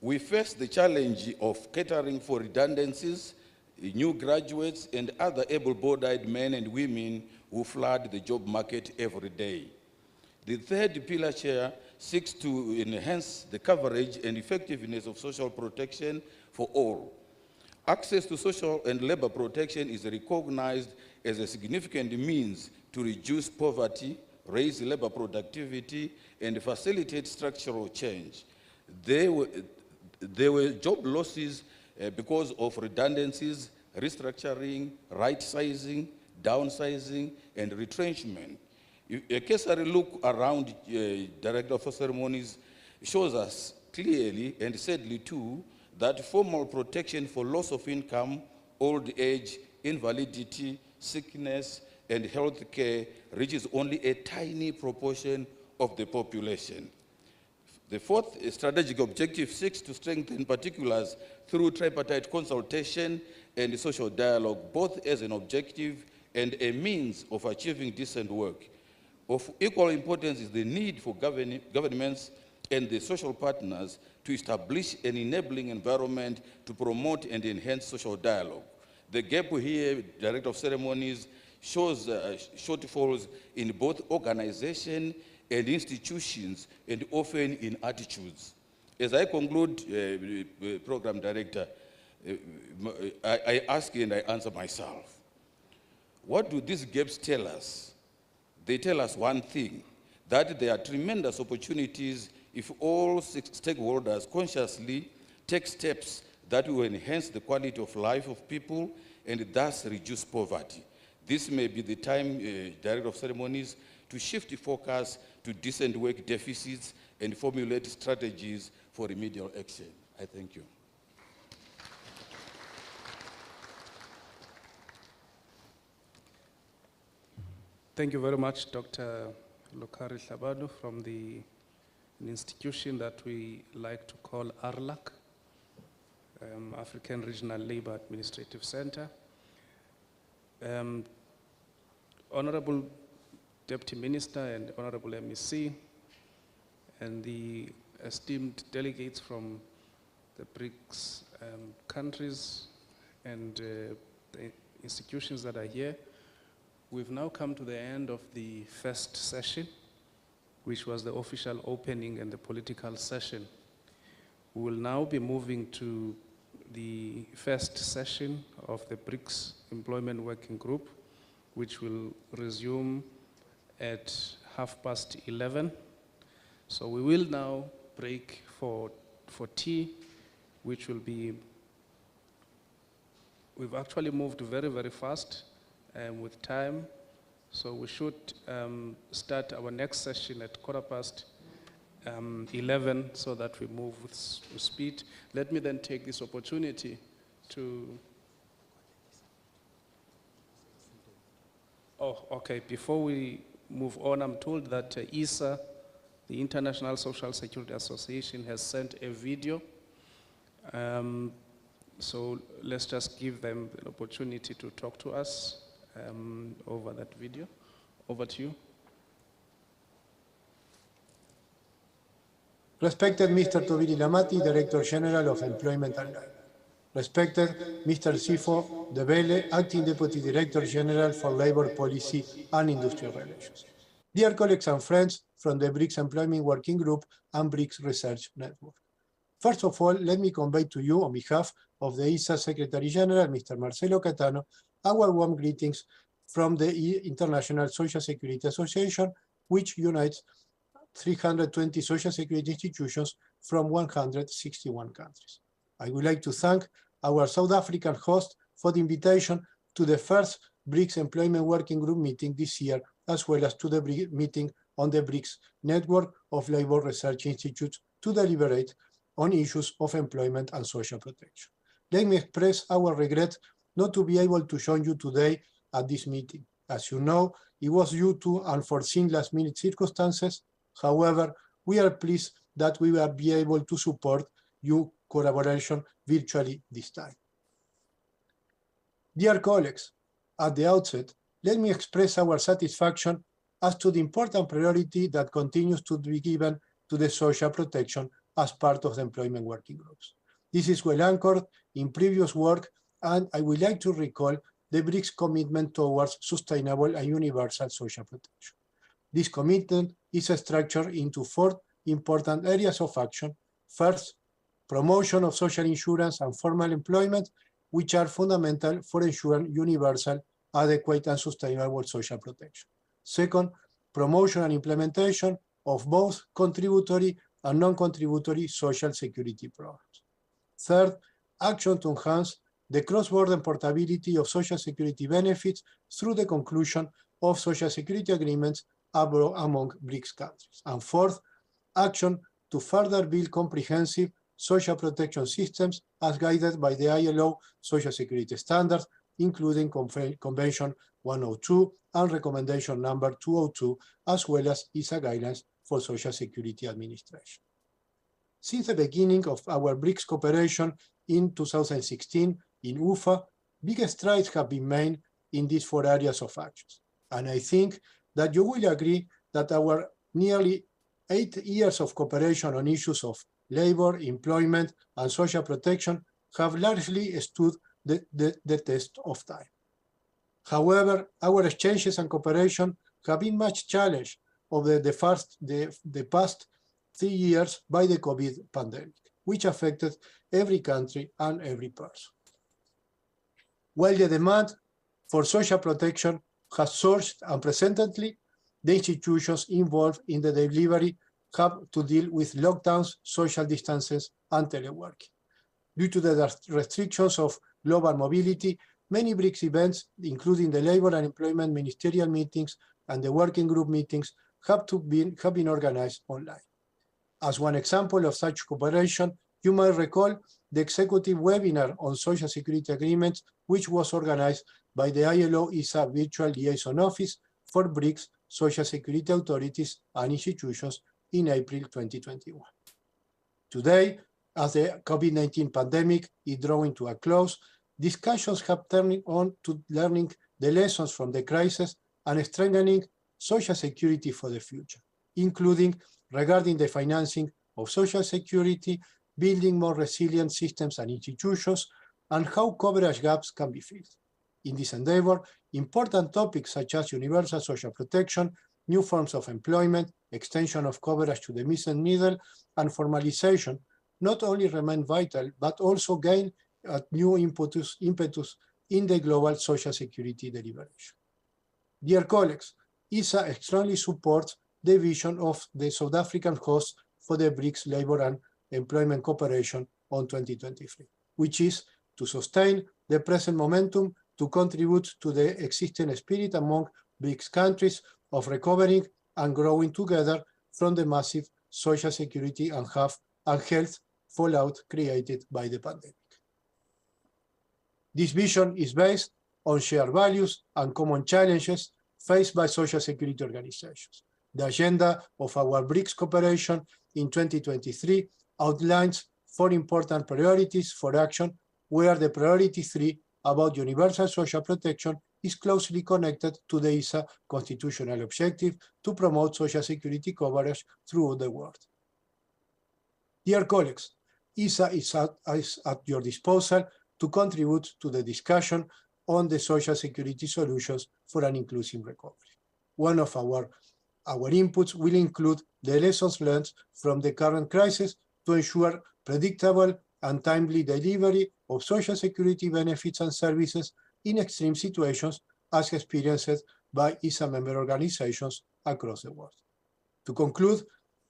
We face the challenge of catering for redundancies, new graduates, and other able-bodied men and women who flood the job market every day. The third pillar, Chair, seeks to enhance the coverage and effectiveness of social protection for all. Access to social and labor protection is recognized as a significant means to reduce poverty, raise labor productivity, and facilitate structural change. There were job losses because of redundancies, restructuring, right-sizing, downsizing, and retrenchment. A cursory look around Director of Ceremonies shows us clearly, and sadly too, that formal protection for loss of income, old age, invalidity, sickness, and health care reaches only a tiny proportion of the population. The fourth strategic objective seeks to strengthen particulars through tripartite consultation and social dialogue, both as an objective and a means of achieving decent work. Of equal importance is the need for governments and the social partners to establish an enabling environment to promote and enhance social dialogue. The gap here, Director of Ceremonies, shows shortfalls in both organization and institutions, and often in attitudes. As I conclude, Program Director, I ask and I answer myself. What do these gaps tell us? They tell us one thing, that there are tremendous opportunities if all stakeholders consciously take steps that will enhance the quality of life of people and thus reduce poverty. This may be the time, Director of Ceremonies, to shift focus to decent work deficits and formulate strategies for remedial action. I thank you. Thank you very much, Dr. Lokari Hlabadu, from an institution that we like to call ARLAC, African Regional Labor Administrative Center. Honorable Deputy Minister and Honorable MEC, and the esteemed delegates from the BRICS countries and the institutions that are here, we've now come to the end of the first session, which was the official opening and the political session. We will now be moving to the first session of the BRICS Employment Working Group, which will resume at 11:30. So we will now break for tea, which will be, we've actually moved very, very fast with time. So we should start our next session at 11:15 so that we move with speed. Let me then take this opportunity to, before we move on, I'm told that ISA, the International Social Security Association, has sent a video. So let's just give them the opportunity to talk to us over that video. Over to you. Respected Mr. Tobili Lamati, Director General of Employment and Labor. Respected Mr. Sifo De Bele, Acting Deputy Director General for Labor Policy and Industrial Relations. Dear colleagues and friends from the BRICS Employment Working Group and BRICS Research Network. First of all, let me convey to you, on behalf of the ISA Secretary General, Mr. Marcelo Catano, our warm greetings from the International Social Security Association, which unites 320 social security institutions from 161 countries. I would like to thank our South African host for the invitation to the first BRICS Employment Working Group meeting this year, as well as to the meeting on the BRICS Network of Labor Research Institutes to deliberate on issues of employment and social protection. Let me express our regret not to be able to join you today at this meeting. As you know, it was due to unforeseen last-minute circumstances. However, we are pleased that we will be able to support your collaboration virtually this time. Dear colleagues, at the outset, let me express our satisfaction as to the important priority that continues to be given to the social protection as part of the employment working groups. This is well anchored in previous work, and I would like to recall the BRICS commitment towards sustainable and universal social protection. This commitment is structured into 4 important areas of action. First, promotion of social insurance and formal employment, which are fundamental for ensuring universal, adequate, and sustainable social protection. Second, promotion and implementation of both contributory and non-contributory social security programs. Third, action to enhance the cross-border portability of social security benefits through the conclusion of social security agreements among BRICS countries. And fourth, action to further build comprehensive social protection systems as guided by the ILO social security standards, including Convention 102 and Recommendation number 202, as well as ISA guidelines for social security administration. Since the beginning of our BRICS cooperation in 2016 in UFA, big strides have been made in these 4 areas of action. And I think that you will agree that our nearly 8 years of cooperation on issues of labor, employment, and social protection have largely stood the test of time. However, our exchanges and cooperation have been much challenged over the past 3 years by the COVID pandemic, which affected every country and every person. While the demand for social protection has surged unprecedentedly, the institutions involved in the delivery have to deal with lockdowns, social distances, and teleworking. Due to the restrictions of global mobility, many BRICS events, including the labor and employment ministerial meetings and the working group meetings, have been organized online. As one example of such cooperation, you might recall the executive webinar on social security agreements, which was organized by the ILO ISA Virtual Liaison Office for BRICS social security authorities and institutions in April 2021. Today, as the COVID-19 pandemic is drawing to a close, discussions have turned on to learning the lessons from the crisis and strengthening social security for the future, including regarding the financing of social security, building more resilient systems and institutions, and how coverage gaps can be filled. In this endeavor, important topics such as universal social protection, new forms of employment, extension of coverage to the missing middle, and formalization not only remain vital, but also gain a new impetus in the global social security deliberation. Dear colleagues, ISA strongly supports the vision of the South African host for the BRICS labor and employment cooperation on 2023, which is to sustain the present momentum to contribute to the existing spirit among BRICS countries of recovering and growing together from the massive social security and health fallout created by the pandemic. This vision is based on shared values and common challenges faced by social security organizations. The agenda of our BRICS cooperation in 2023 outlines 4 important priorities for action, where the priority 3 about universal social protection is closely connected to the ISA constitutional objective to promote social security coverage throughout the world. Dear colleagues, ISA is at your disposal to contribute to the discussion on the social security solutions for an inclusive recovery. One of our inputs will include the lessons learned from the current crisis to ensure predictable and timely delivery of social security benefits and services in extreme situations as experienced by ISA member organizations across the world. To conclude,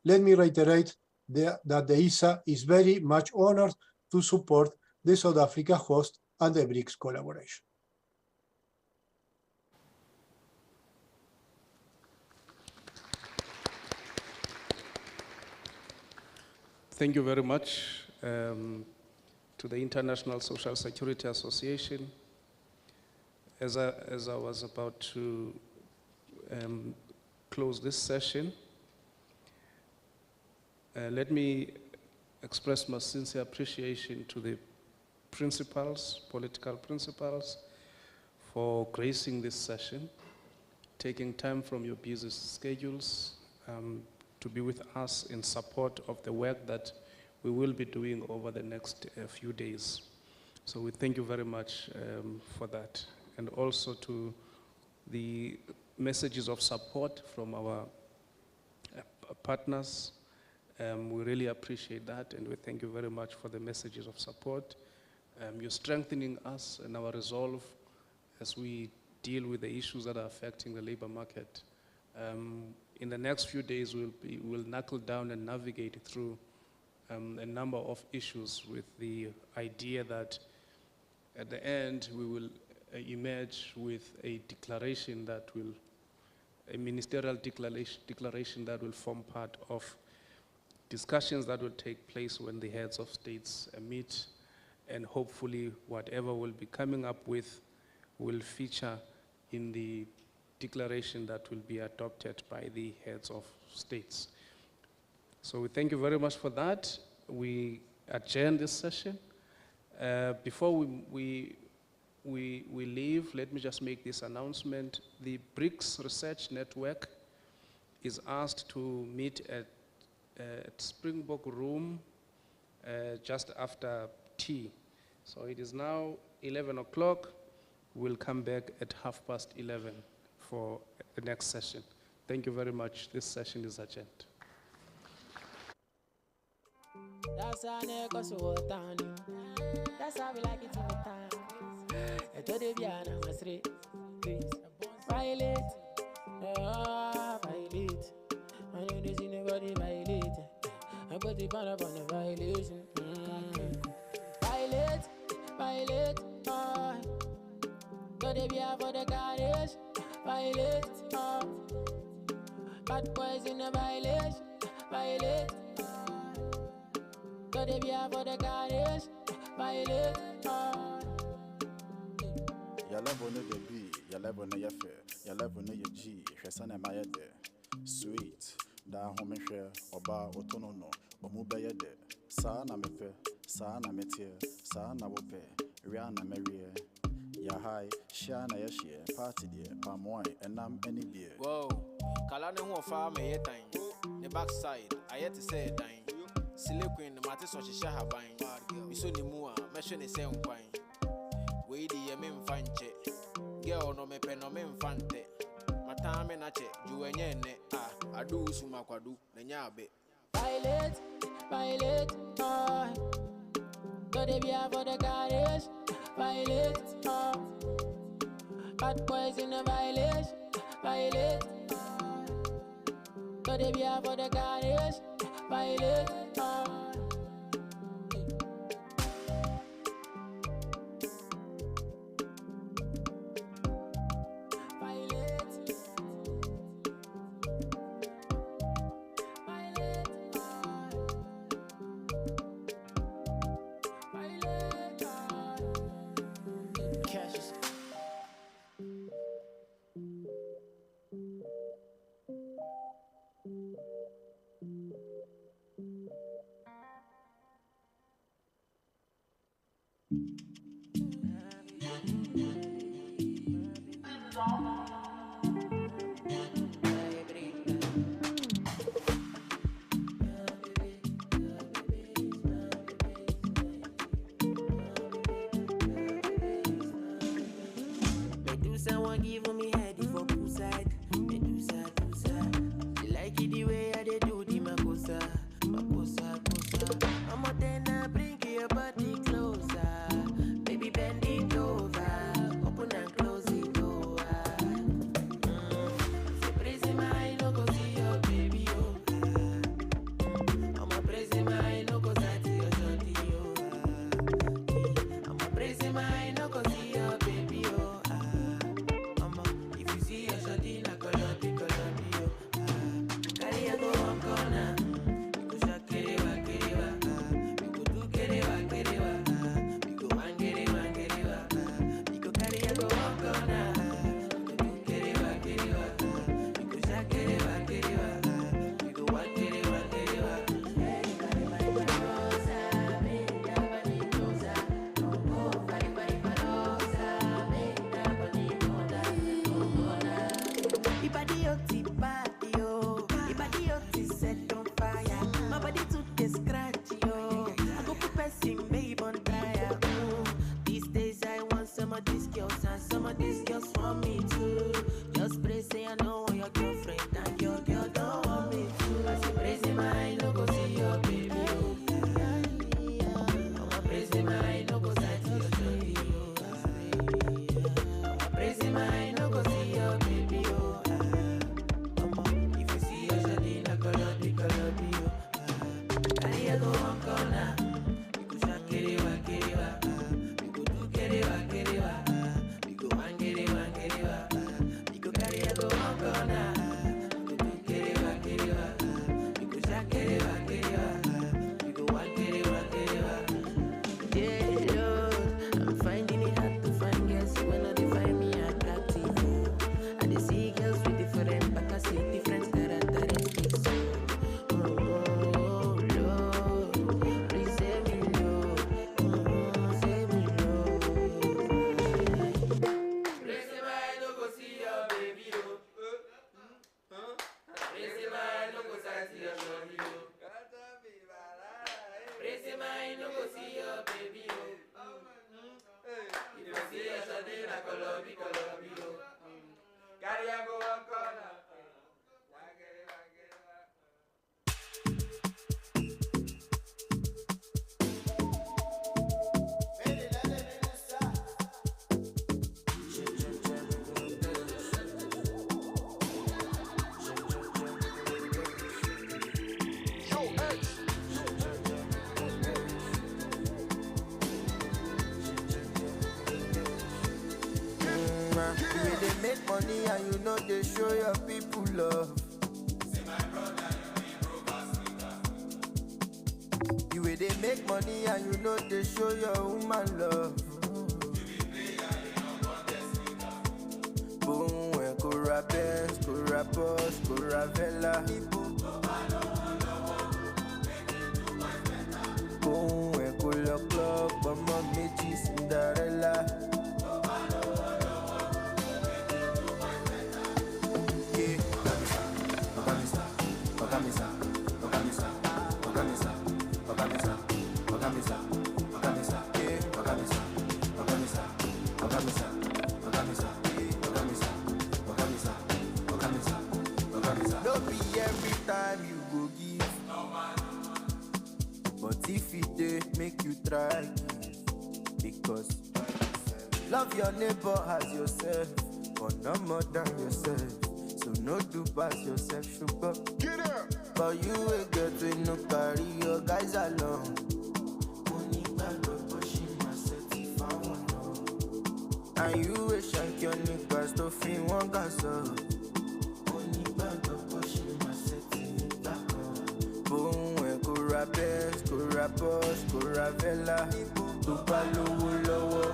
let me reiterate that the ISA is very much honored to support the South Africa host and the BRICS collaboration. Thank you very much to the International Social Security Association. As I was about to close this session, let me express my sincere appreciation to the principals, political principals, for gracing this session, taking time from your busy schedules to be with us in support of the work that we will be doing over the next few days. So we thank you very much for that. And also to the messages of support from our partners. We really appreciate that, and we thank you very much for the messages of support. You're strengthening us and our resolve as we deal with the issues that are affecting the labor market. In the next few days, we'll knuckle down and navigate through a number of issues with the idea that at the end, we will emerge with a declaration that will, a ministerial declaration that will form part of discussions that will take place when the heads of states meet, and hopefully whatever we'll be coming up with will feature in the declaration that will be adopted by the heads of states. So we thank you very much for that. We adjourn this session. Before we leave, let me just make this announcement. The BRICS Research Network is asked to meet at Springbok Room just after tea. So it is now 11 o'clock. We'll come back at 11:30 for the next session. Thank you very much. This session is adjourned. That's how we like it in the town. I told you, Biana, my street. Violate. Violate. I know this in nobody violate. I put the ban up on the violation. Violate. Violate. Told you, Biana, for the garage. Violate. Bad boys in the violation. Violate. Told you, Biana, for the garage. Violate. Your level no the B, your level no your fair, your level no your G, Hesana Maya de. Sweet, da home share, Oba Otonono, Omubaya de. Sana mepe, Sana metia, Sana wope, Rihanna Maria. Ya high, Shana Yashia, party dear, palm wine, and any beer. Whoa, Kalane won't farm a time. The backside, I had to say a dime. Silicon, the matter such a shahabine. Misuni Mua, mention the same wine. Wady, a men fan check. Girl, no me pen, no men fante. Matame na check, Juene, I do Sumakwadu, Nanyabe. Violate, violate, Got to be for the garage. Violate, bad boys in the violation. Violate, got to be for the garage. Violate, Someone give me head for poolside. Medusa, She like it the way I do the makosa. I'm a ten man. You will they make money and you know they show your people love. You will they make money and you know they show your woman love. Boom, when Cora Benz, Cora Porsche, Cora Vella. Boom, when Cora Club, Mama Meiji, Cinderella. No be every time you go give, but if it dey make you try give, because love your neighbor as yourself, but no more than yourself. So no do pass yourself, sugar. Get up. But you will get to no carry your guys along. And you will shank your niggas to feel one gas up. Boom, when Cora Benz, Cora Porsche, Cora Vella. Tupa lowo,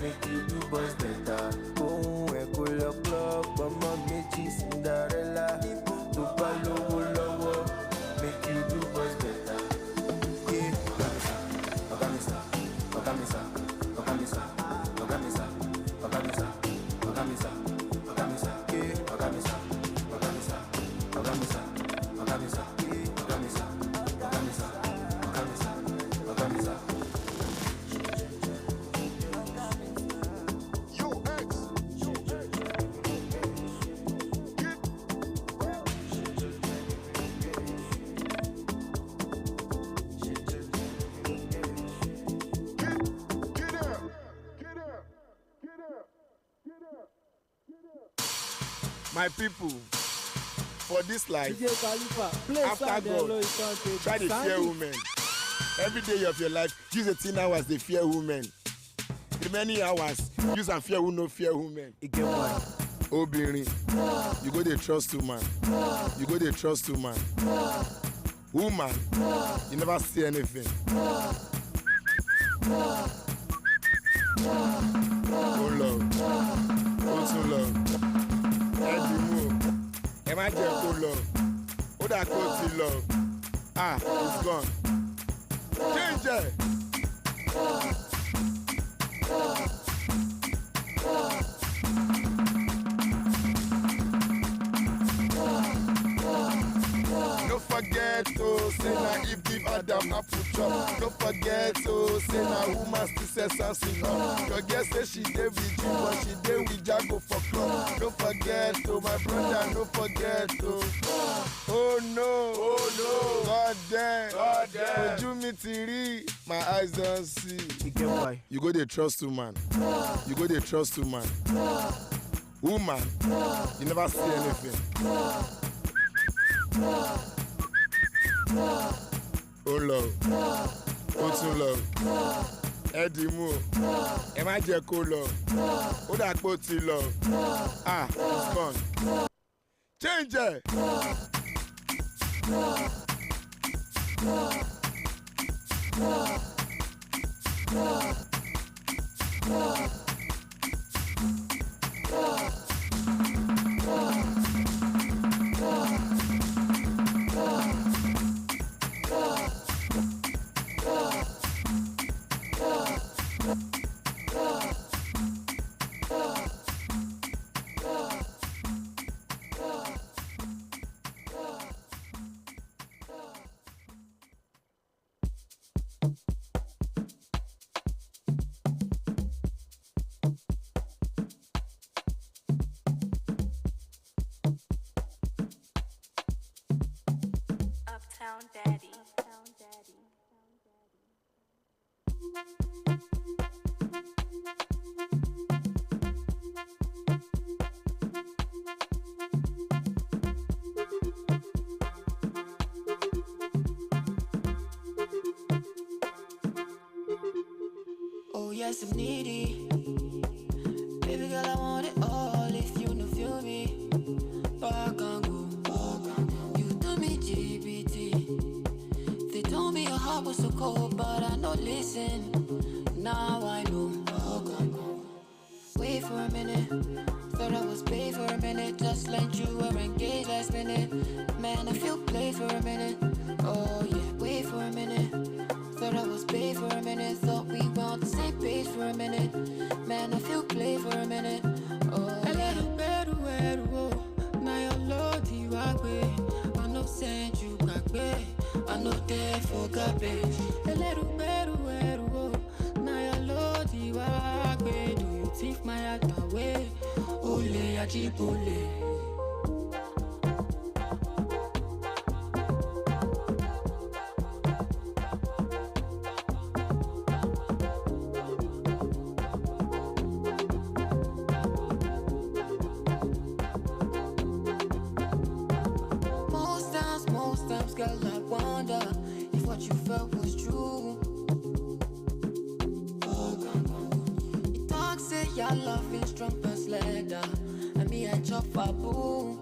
make you do boys better. Boom, when Cora Club, Mama Meiji, Cinderella. Tupa lowo, make you do boys better. Yeah, Ogamisa, Ogamisa, Ogamisa, Ogamisa, Ogamisa, Ogamisa, Ogamisa, yeah, Ogamisa, Ogamisa, Ogamisa, Ogamisa, Ogamisa, Ogamisa, Ogamisa, Ogamisa. Yo, X. My people, for this life, after God, try to fear women. Every day of your life, use 18 hours to fear women. Remaining hours, use and fear who no fear women. Again, why? Obìnrin, you go dey trust woman. You go dey trust woman. Woman, you never see anything. Oh Lord, oh so Lord. Ẹ má jẹ́ kó lọ, ó dà kó ti lọ, it's gone. Change it. No forget to say na if give Adam apple chop. No forget to say na woman still say something up. Your girl say she dey with you, but she dey with Jago for club. No forget to my brother, no forget to. Oh no, God damn, ojú mi ti rí, my eyes don't see. You go dey trust woman, you go dey trust woman. Woman, you never see anything. Oh Lord, oh tún lọ, ẹ dì mú o, ẹ má jẹ́ kó lọ, ó dà pé ó ti lọ, it's gone. Change it. Uptown Daddy. Oh yes, I'm needy. Baby girl, I want all if you no feel me. Back and go. You do me GBT. They told me your heart was so cold, but I no listen. Now I know. Wait for a minute. Thought I was paid for a minute. Just like you were engaged last minute. Man, I feel play for a minute. Oh yeah, wait for a minute. Thought I was paid for a minute. Thought we were on the same page for a minute. Man, I feel play for a minute. Oh yeah. Now your Lord, you are way. I know send you back way. I know there for garbage. A little better, now your Lord, you are way. Do you take my heart away? Ole, ajibole. Most times, girl, I wonder if what you felt was true. You talk, say your love is strong as leather, and me I chop a boo.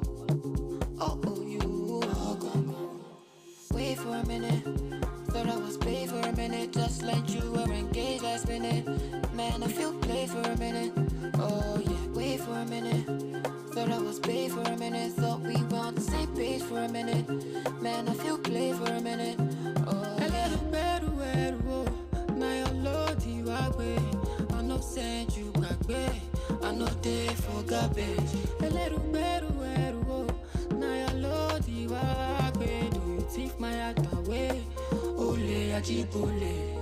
Oh, you. Wait for a minute. Thought I was paid for a minute, just like you were engaged last minute. Man, I feel play for a minute. Oh yeah, wait for a minute. Thought I was paid for a minute. Thought we were on the same page for a minute. Man, I feel play for a minute. Oh, a little better, now your Lord, you are way. I know send you back way. I know they for garbage. A little better, now your Lord, you are way. Do you take my heart away? Ole, ajibole.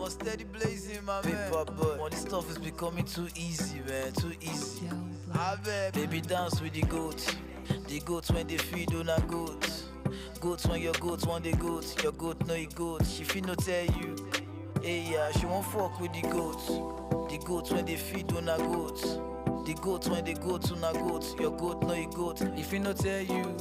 Steady blazing, my man. Well, this stuff is becoming too easy, man. Too easy. Baby, dance with the goat. The goat when they feed on a goat. Goats when your goat want the goat. Your goat know it goat. She feel no tell you. Hey, yeah, she won't fuck with the goats. The goats when they feed on a goat. The goat when they go to a goat. Your goat know it goat. If he no tell you.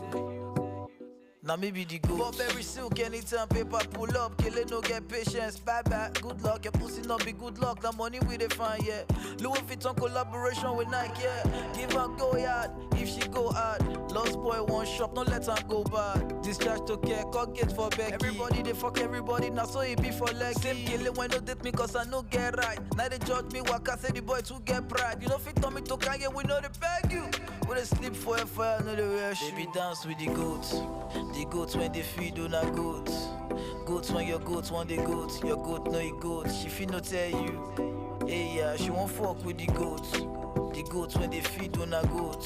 Now maybe the goat. Burberry silk, anytime paper pull up. Kill it, no get patience, bye bye. Good luck, your pussy not be good luck. The money we define, yeah. Louis Vuitton collaboration with Nike, yeah. Give her go yard, if she go hard. Lost boy one shop, no let her go bad. Discharge to care, cock get for Becky. Everybody they fuck everybody, now so it be for leg. Same kill it when no date me cause I no get right. Now they judge me, waka say the boy too get pride. You know fit tell me to Kanye, we know they beg you. We they sleep for a fire, no they wear shit. Baby dance with the goats. The goats when they feed on a goat. Goats when your goats want the goat. Your goat know it goat. She feel no tell you. Hey yeah, she won't fuck with the goats. The goats when they feed on a goat.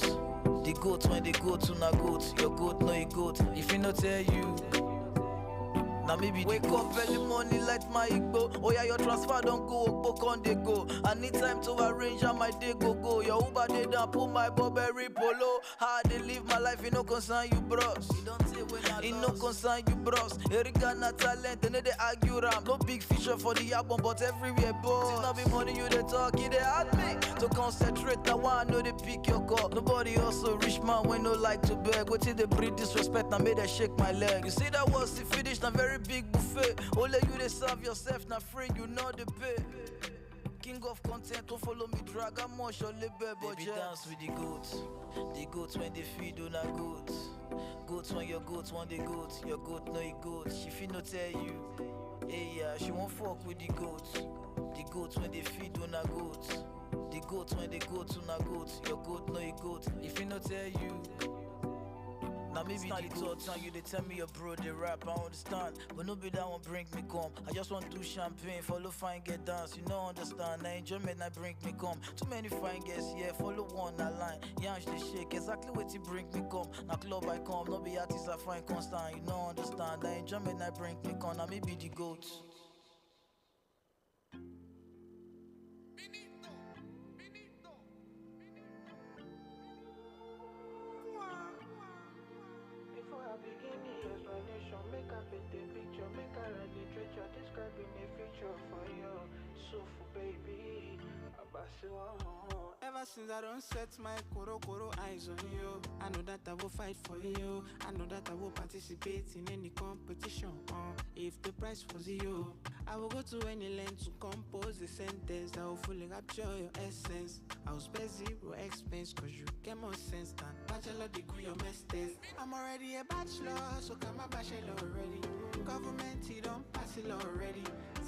The goats when they go to a goat. Your goat know it goat. If he no tell you. Now maybe wake up early morning, light my igbo. Oh yeah, your transfer don't go, book on they go. I need time to arrange how my day go. Your Uber they down, pull my Burberry polo. How they live my life, it no concern you, bros. It no concern you, bros. Erika na talent, they know they argue ram. No big feature for the album, but everywhere, boss. It's not be money you they talk, it they hard me. To concentrate, now I know they pick your call. Nobody also rich man when no like to beg. What till they breed disrespect, now made they shake my leg. You see that was the finish, now very big buffet. Only you they serve yourself, now free, you know the pay. King of content, don't follow me, drag, I'm more sure labor, but baby dance with the goats. The goats when they feed on a goat. Goats when your goats want the goat. Your goat know it goat. She feel no tell you. Hey yeah, she won't fuck with the goats. The goats when they feed on a goat. The goats when they go to a goat. Your goat know it goat. If he no tell you. Now maybe not the third time you they tell me your bro they rap, I understand. But no be that one bring me come. I just want to do champagne, follow fine get dance, you know understand. Now enjoyment I bring me come. Too many fine guests, yeah, follow one a line. Yansh they shake, exactly what you bring me come. Now club I come, no be artist I find constant, you know understand. Now drum and I bring me corner, me be the goat. Before I begin the explanation, make a fit the picture, make a write literature, describing the future for you. Sufu baby, ever since I don't set my koro eyes on you, I know that I will fight for you. I know that I will participate in any competition. If the price was you, I will go to any length to compose the sentence that will fully capture your essence. I will spare zero expense cause you get more sense than bachelor degree or masters. I'm already a bachelor, so come a bachelor already. Government, he don't pass it already.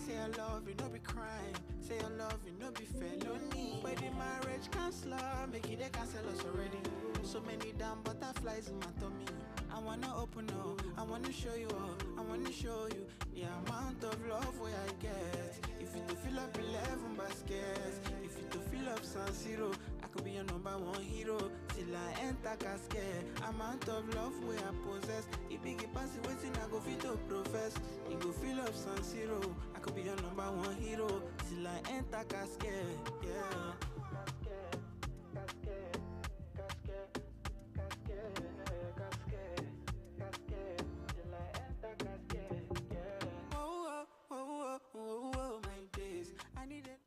Say I love it, no be crime. Say I love it, no be felony. But the marriage counselor, make it they cancel us already. So many damn butterflies in my tummy. I wanna open up, I wanna show you all, I wanna show you the amount of love where I get. If you to fill up 11 baskets, if you to fill up San Siro, I could be your #1 hero till I enter casket. Amount of love where I possess, it big it pass it waiting, I go fit to profess. You go fill up San Siro, I could be your #1 hero till I enter casket, yeah. Oh, my days. I need it.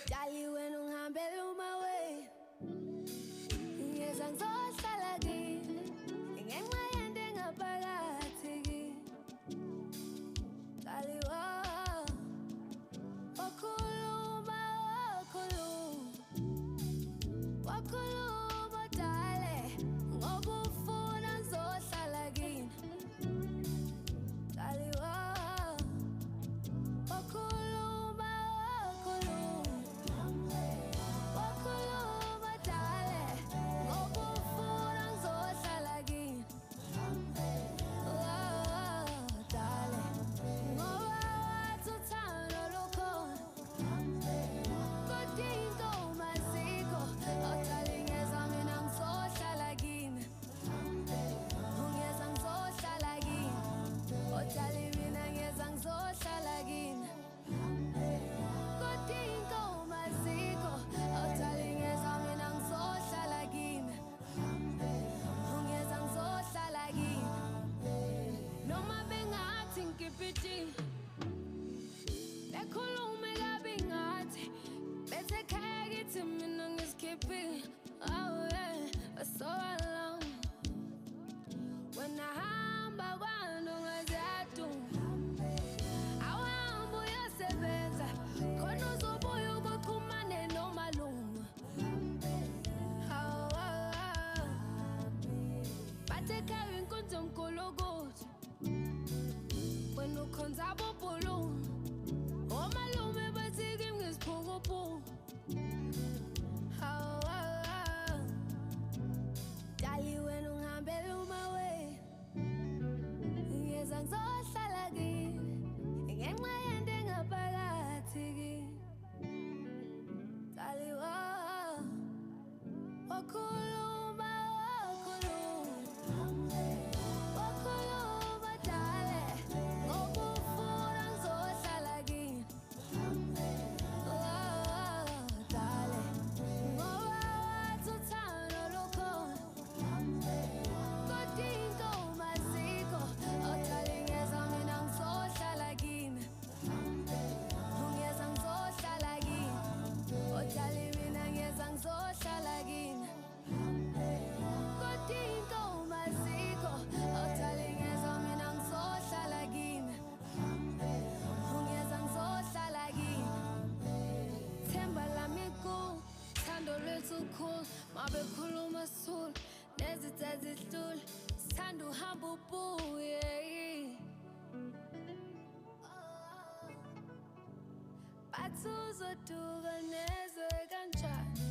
Jali when ungihambela my way. Ngiyeza ngizohlala kini. Ngenxa yento engaphakathi kimi. Jali wakhuluma dale. Gonzabo Polo. Oh, my lume, but taking this pogo. Dali when I'm bello my way. Yes, I'm so salagi. And my ending up a latigi. Dali, Okuluma, Okuluma, dale. Ngokufuna ngizohlala dale. Ngoba wathi uthando lukhona. Kodinga umaziko. Dale, ngeza mina ngizohlala kini. Ungeza ngizohlala kini. Dale, mina ngeza ngizohlala kini. Kodinga umaziko. Dale, ngeza mina ngizohlala kini. Ungeza ngizohlala kini. Themba lami ku, thando lwethu cool. Mabe khuluma soul, nezitha zihlule. Sithanda uhamba ubuye. Bathi uzoduka nezwe kanjani.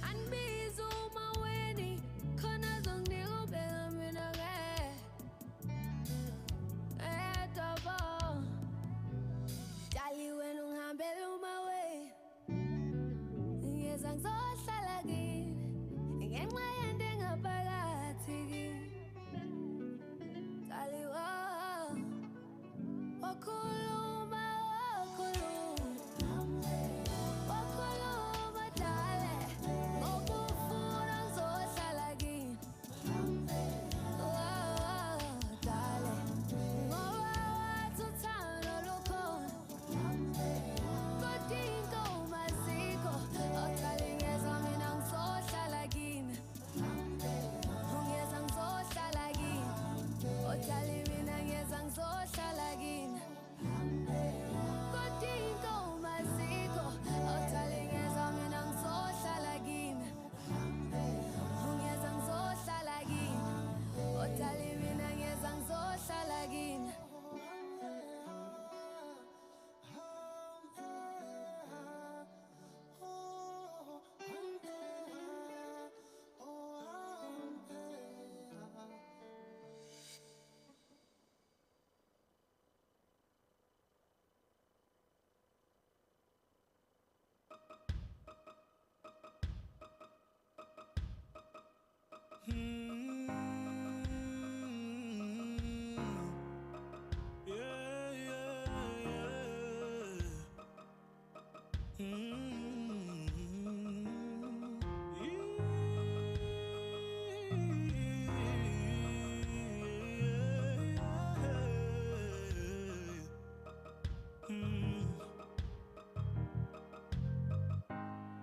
Angibiza uma weni, khona azonginika ubheka mina edaba. Dali wena ungihambela uma way. Ngiyeza ngizohlala kini. Ngenxa yento engaphakathi kini. Dali wakhuluma, wakhuluma dale. Ngokufuna ngizohlala kini. Dale. Ngoba wathi uthando lukhona. Kodinga umaziko. Dale, ngeza mina ngizohlala kini. Ungeza ngizohlala kini. Dale, mina ngeza ngizohlala kini. Kodinga umaziko. Dale, ngeza mina ngizohlala kini. Ungeza ngizohlala kini. Dale, mina ngeza ngizohlala kini.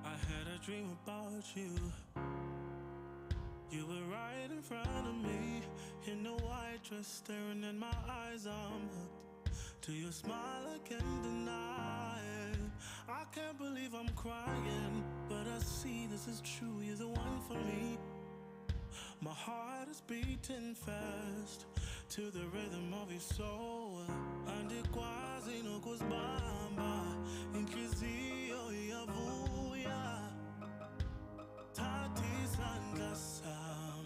I had a dream about you. You were right in front of me, in a white dress, staring in my eyes. I'm hooked to your smile, I can't deny it. I can't believe I'm crying, but I see this is true. You're the one for me. My heart is beating fast to the rhythm of your soul. And it quasi no goes bamba, inquisio yavuya. Tati sandla sam.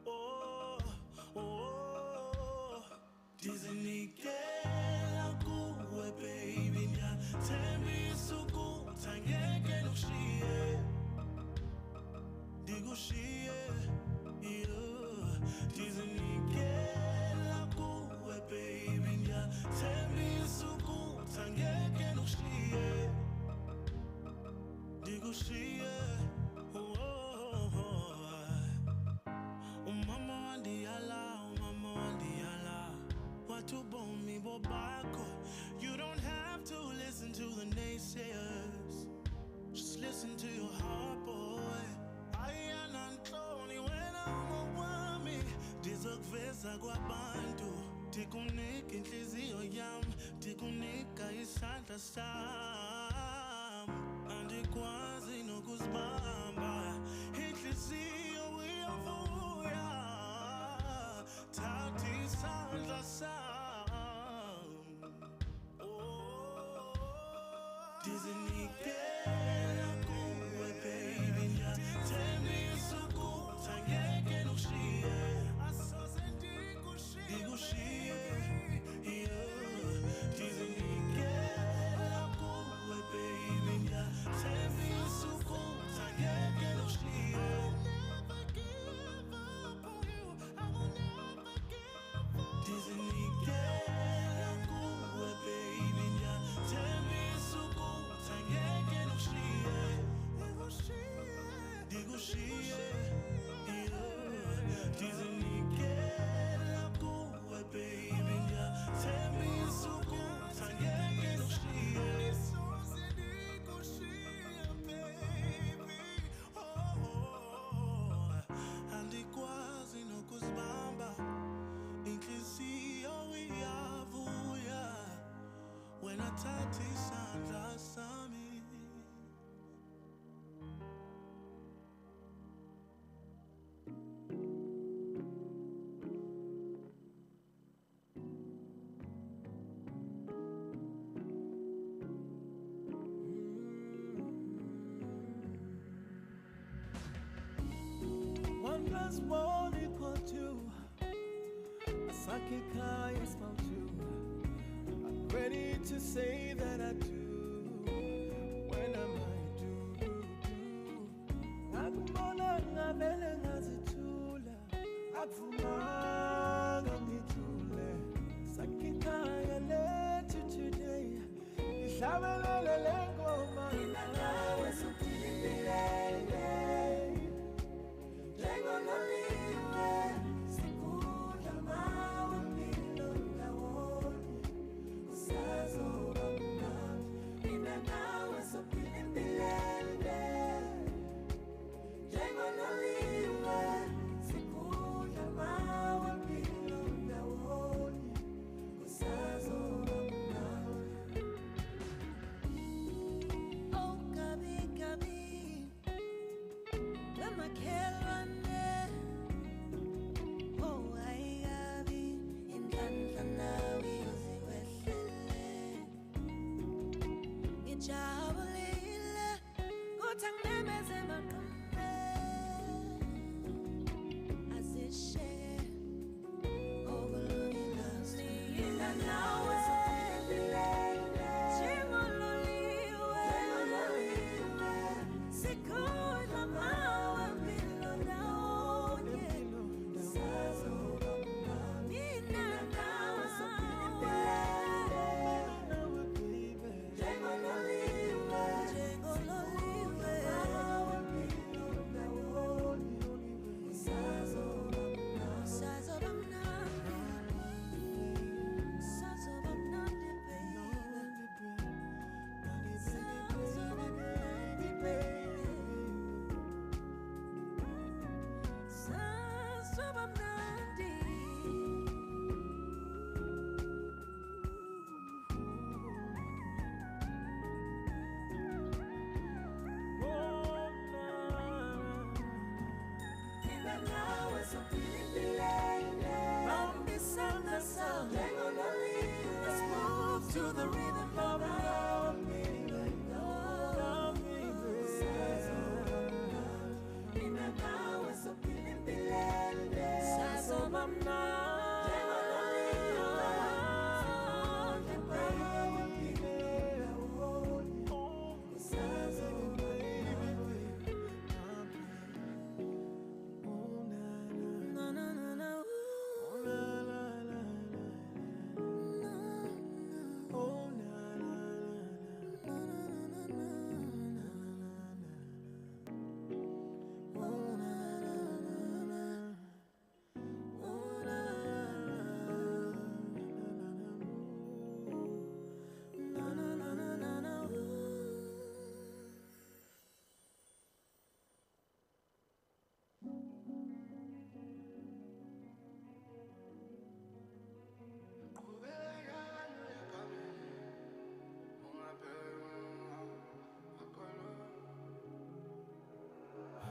Oh, oh, dizinikela kuwe baby nya. Tembi suku tangeke no shiye. Digo shiye. Dizinikela kuwe baby nya. Tembi suku tangeke no shiye. Digo shiye. You don't have to listen to the naysayers. Just listen to your heart, boy. I am not only when I'm around me. Dizokveza kwabantu. Tikunika inhliziyo yam. Tikunika isandla sam. Andikwazi nokuzibamba. Inhliziyo iyavuya. Thatha isandla sam. Dizinikela kuwe baby ngiyathemba isuku angeke ngikushiye asoze ndikushiye dizinikela kuwe baby ngiyathemba isuku angeke ngikushiye dizinikela kuwe baby ngiyathemba isuku angeke ngikushiye dikushiye dizinikela kuwe baby ngiyathemba isuku angeke ngikushiye andikwazi nokuzibamba inhliziyo iyavuya wena thatha isandla sami One plus one equal two. Asake kaya smell two. I'm ready to say that I do. When am I do? Ngakubona ngavele ngazithula. Akuvumanga ngithule. Asake kaya lethu today. Ihlabelele lengoma. Mina nawe siphilile. Jabulile, utangnemeze maqambe, azishiye, okulungile siyila nawe sophilile, jengololiwe, sikhula mawe mpilo ndawonye, sazoba mnandi, mina nawe sophilile. Let's move to the rhythm of love.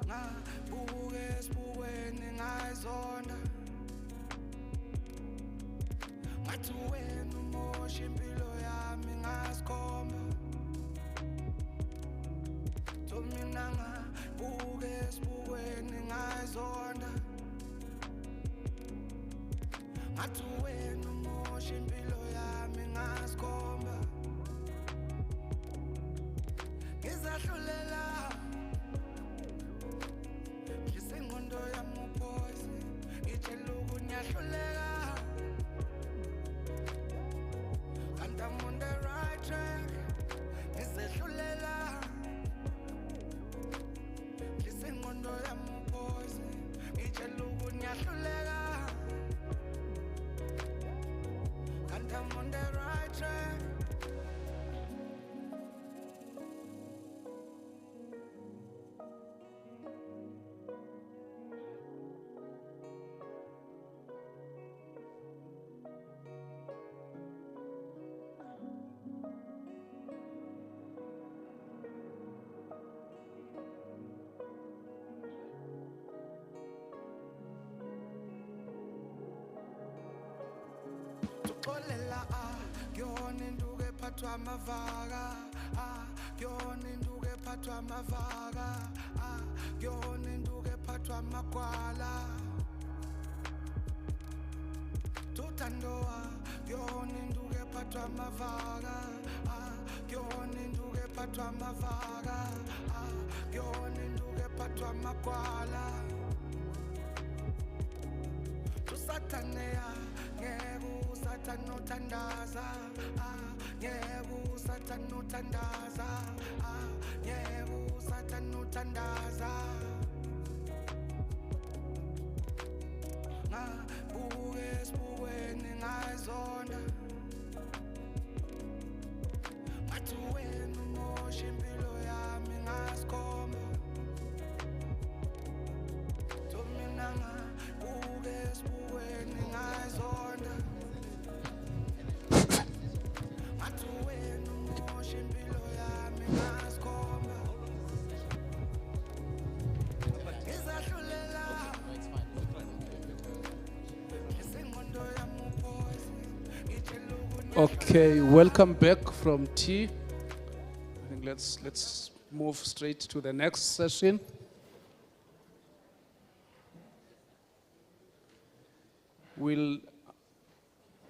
Ngabuke esibukweni ngayizona ngathi wena umosha impilo yami ngasikhomba ngathi wena umosha impilo yami ngasikhomba ngizahlulela ngisengqondo yami uphoyise ngitshela ukunyahluleka and I'm on the right track ngizahlulela ngisengqondo yami uphoyise ngitshela ukunyahluleka and I'm on the right track. Xolela kuyona induku ephathwa amavaka kuyona induku ephathwa amavaka kuyona induku ephathwa amagwala tuthandoa kuyona induku ephathwa amavaka kuyona induku ephathwa amavaka kuyona induku ephathwa amagwala tusathanea ngeke usathane uthandaza ngeke usathane uthandaza ngeke usathane uthandaza ngabuke esibukweni ngayizonda ngathi wena umosha impilo yami ngasikhomba mina ngabuke esibukweni ngayizonda ngathi wena umosha impilo yami ngasikhomba ngizahlulela ngisengqondo yami uphoyise ngitshela Okay, welcome back from tea. I think let's move straight to the next session. We'll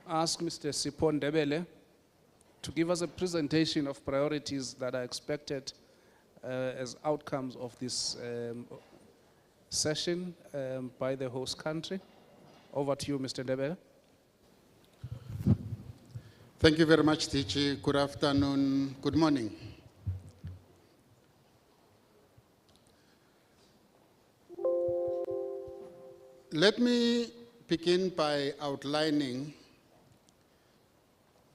ask Mr. Sipho Ndebele to give us a presentation of priorities that are expected as outcomes of this session by the host country. Over to you, Mr. Ndebele. Thank you very much, DG. Good afternoon, good morning. Let me begin by outlining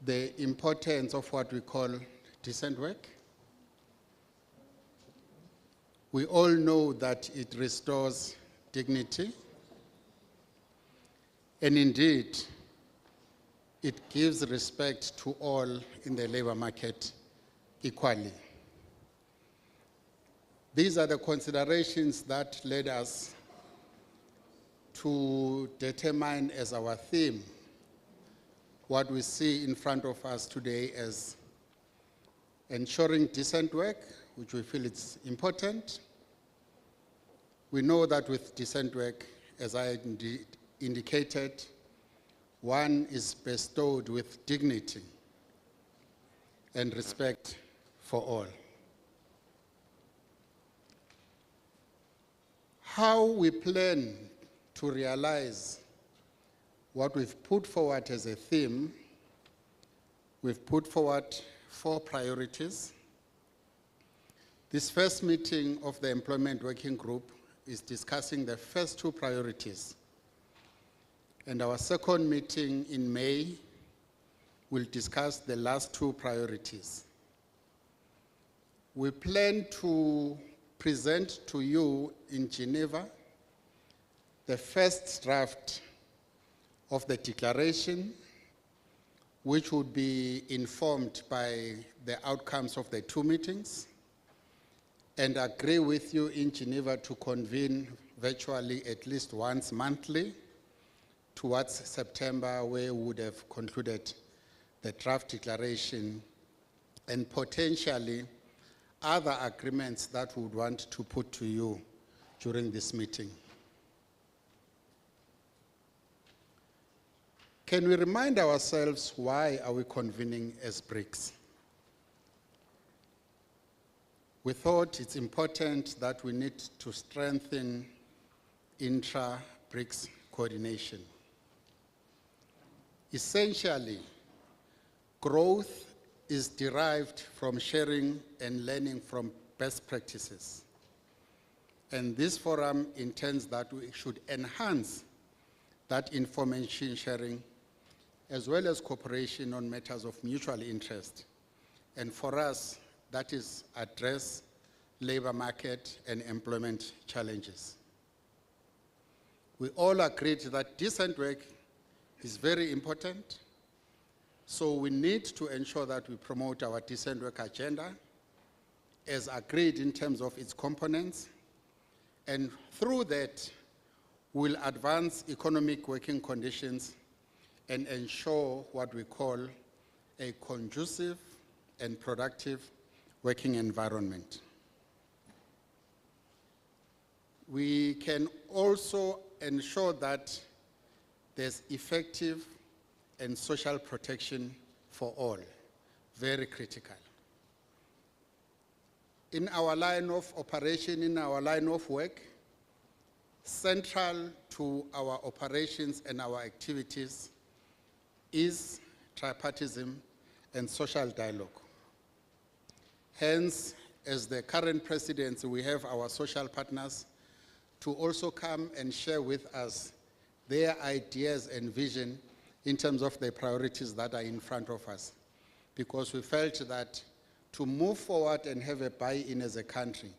the importance of what we call decent work. We all know that it restores dignity, and indeed, it gives respect to all in the labor market equally. These are the considerations that led us to determine as our theme what we see in front of us today as ensuring decent work, which we feel it's important. We know that with decent work, as I indicated, one is bestowed with dignity and respect for all. How we plan to realize what we've put forward as a theme, we've put forward 4 priorities. This first meeting of the Employment Working Group is discussing the first 2 priorities. And our second meeting in May will discuss the last 2 priorities. We plan to present to you in Geneva the first draft of the declaration, which would be informed by the outcomes of the 2 meetings, and agree with you in Geneva to convene virtually at least once monthly towards September, where we would have concluded the draft declaration and potentially other agreements that we would want to put to you during this meeting. Can we remind ourselves why are we convening as BRICS? We thought it's important that we need to strengthen intra-BRICS coordination. Essentially, growth is derived from sharing and learning from best practices. And this forum intends that we should enhance that information sharing as well as cooperation on matters of mutual interest. And for us, that is address labor market and employment challenges. We all agreed that decent work is very important, so we need to ensure that we promote our decent work agenda as agreed in terms of its components, and through that, we'll advance economic working conditions and ensure what we call a conducive and productive working environment. We can also ensure that there's effective and social protection for all, very critical. In our line of operation, in our line of work, central to our operations and our activities is tripartism and social dialogue. Hence, as the current presidency, we have our social partners to also come and share with us their ideas and vision in terms of the priorities that are in front of us. Because we felt that to move forward and have a buy-in as a country,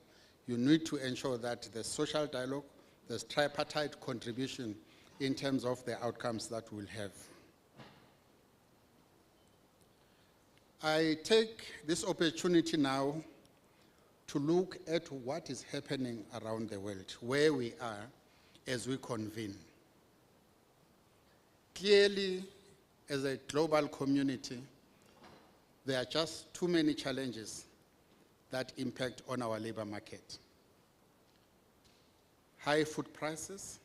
you need to ensure that the social dialogue, there's tripartite contribution in terms of the outcomes that we'll have. I take this opportunity now to look at what is happening around the world, where we are as we convene. Clearly, as a global community, there are just too many challenges that impact on our labor market. High food prices.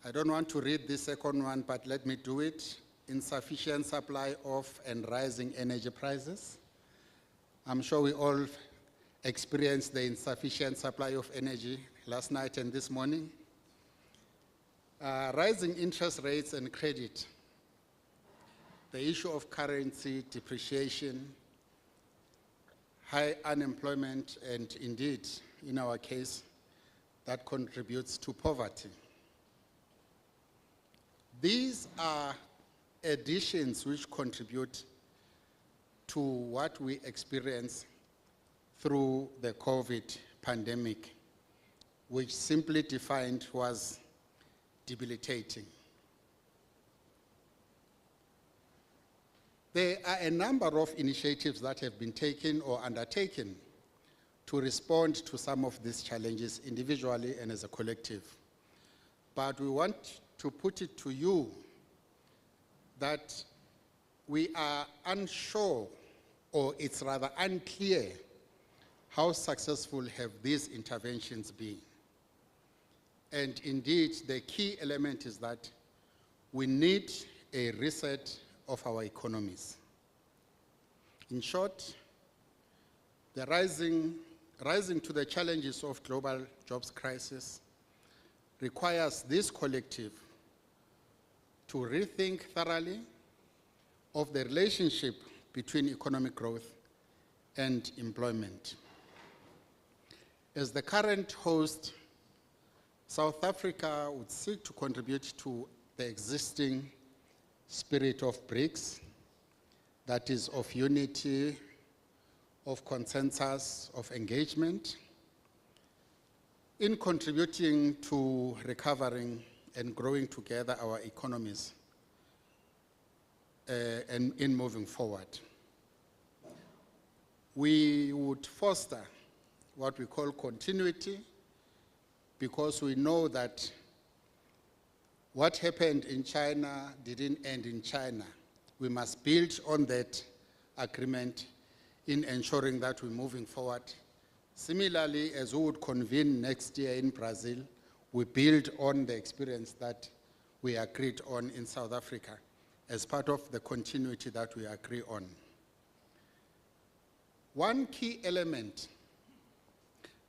I don't want to read the second one, but let me do it. Insufficient supply of and rising energy prices. I'm sure we all experienced the insufficient supply of energy last night and this morning. Rising interest rates and credit. The issue of currency depreciation, high unemployment, and indeed, in our case, that contributes to poverty. These are additions which contribute to what we experience through the COVID pandemic, which simply defined was debilitating. There are a number of initiatives that have been taken or undertaken to respond to some of these challenges individually and as a collective. But we want to put it to you that we are unsure, or it's rather unclear, how successful have these interventions been. And indeed, the key element is that we need a reset of our economies. In short, the rising to the challenges of global jobs crisis requires this collective to rethink thoroughly of the relationship between economic growth and employment. As the current host, South Africa would seek to contribute to the existing spirit of BRICS, that is of unity, of consensus, of engagement, in contributing to recovering and growing together our economies and in moving forward. We would foster what we call continuity, because we know that what happened in China didn't end in China. We must build on that agreement in ensuring that we're moving forward. Similarly, as we would convene next year in Brazil, we build on the experience that we agreed on in South Africa as part of the continuity that we agree on. One key element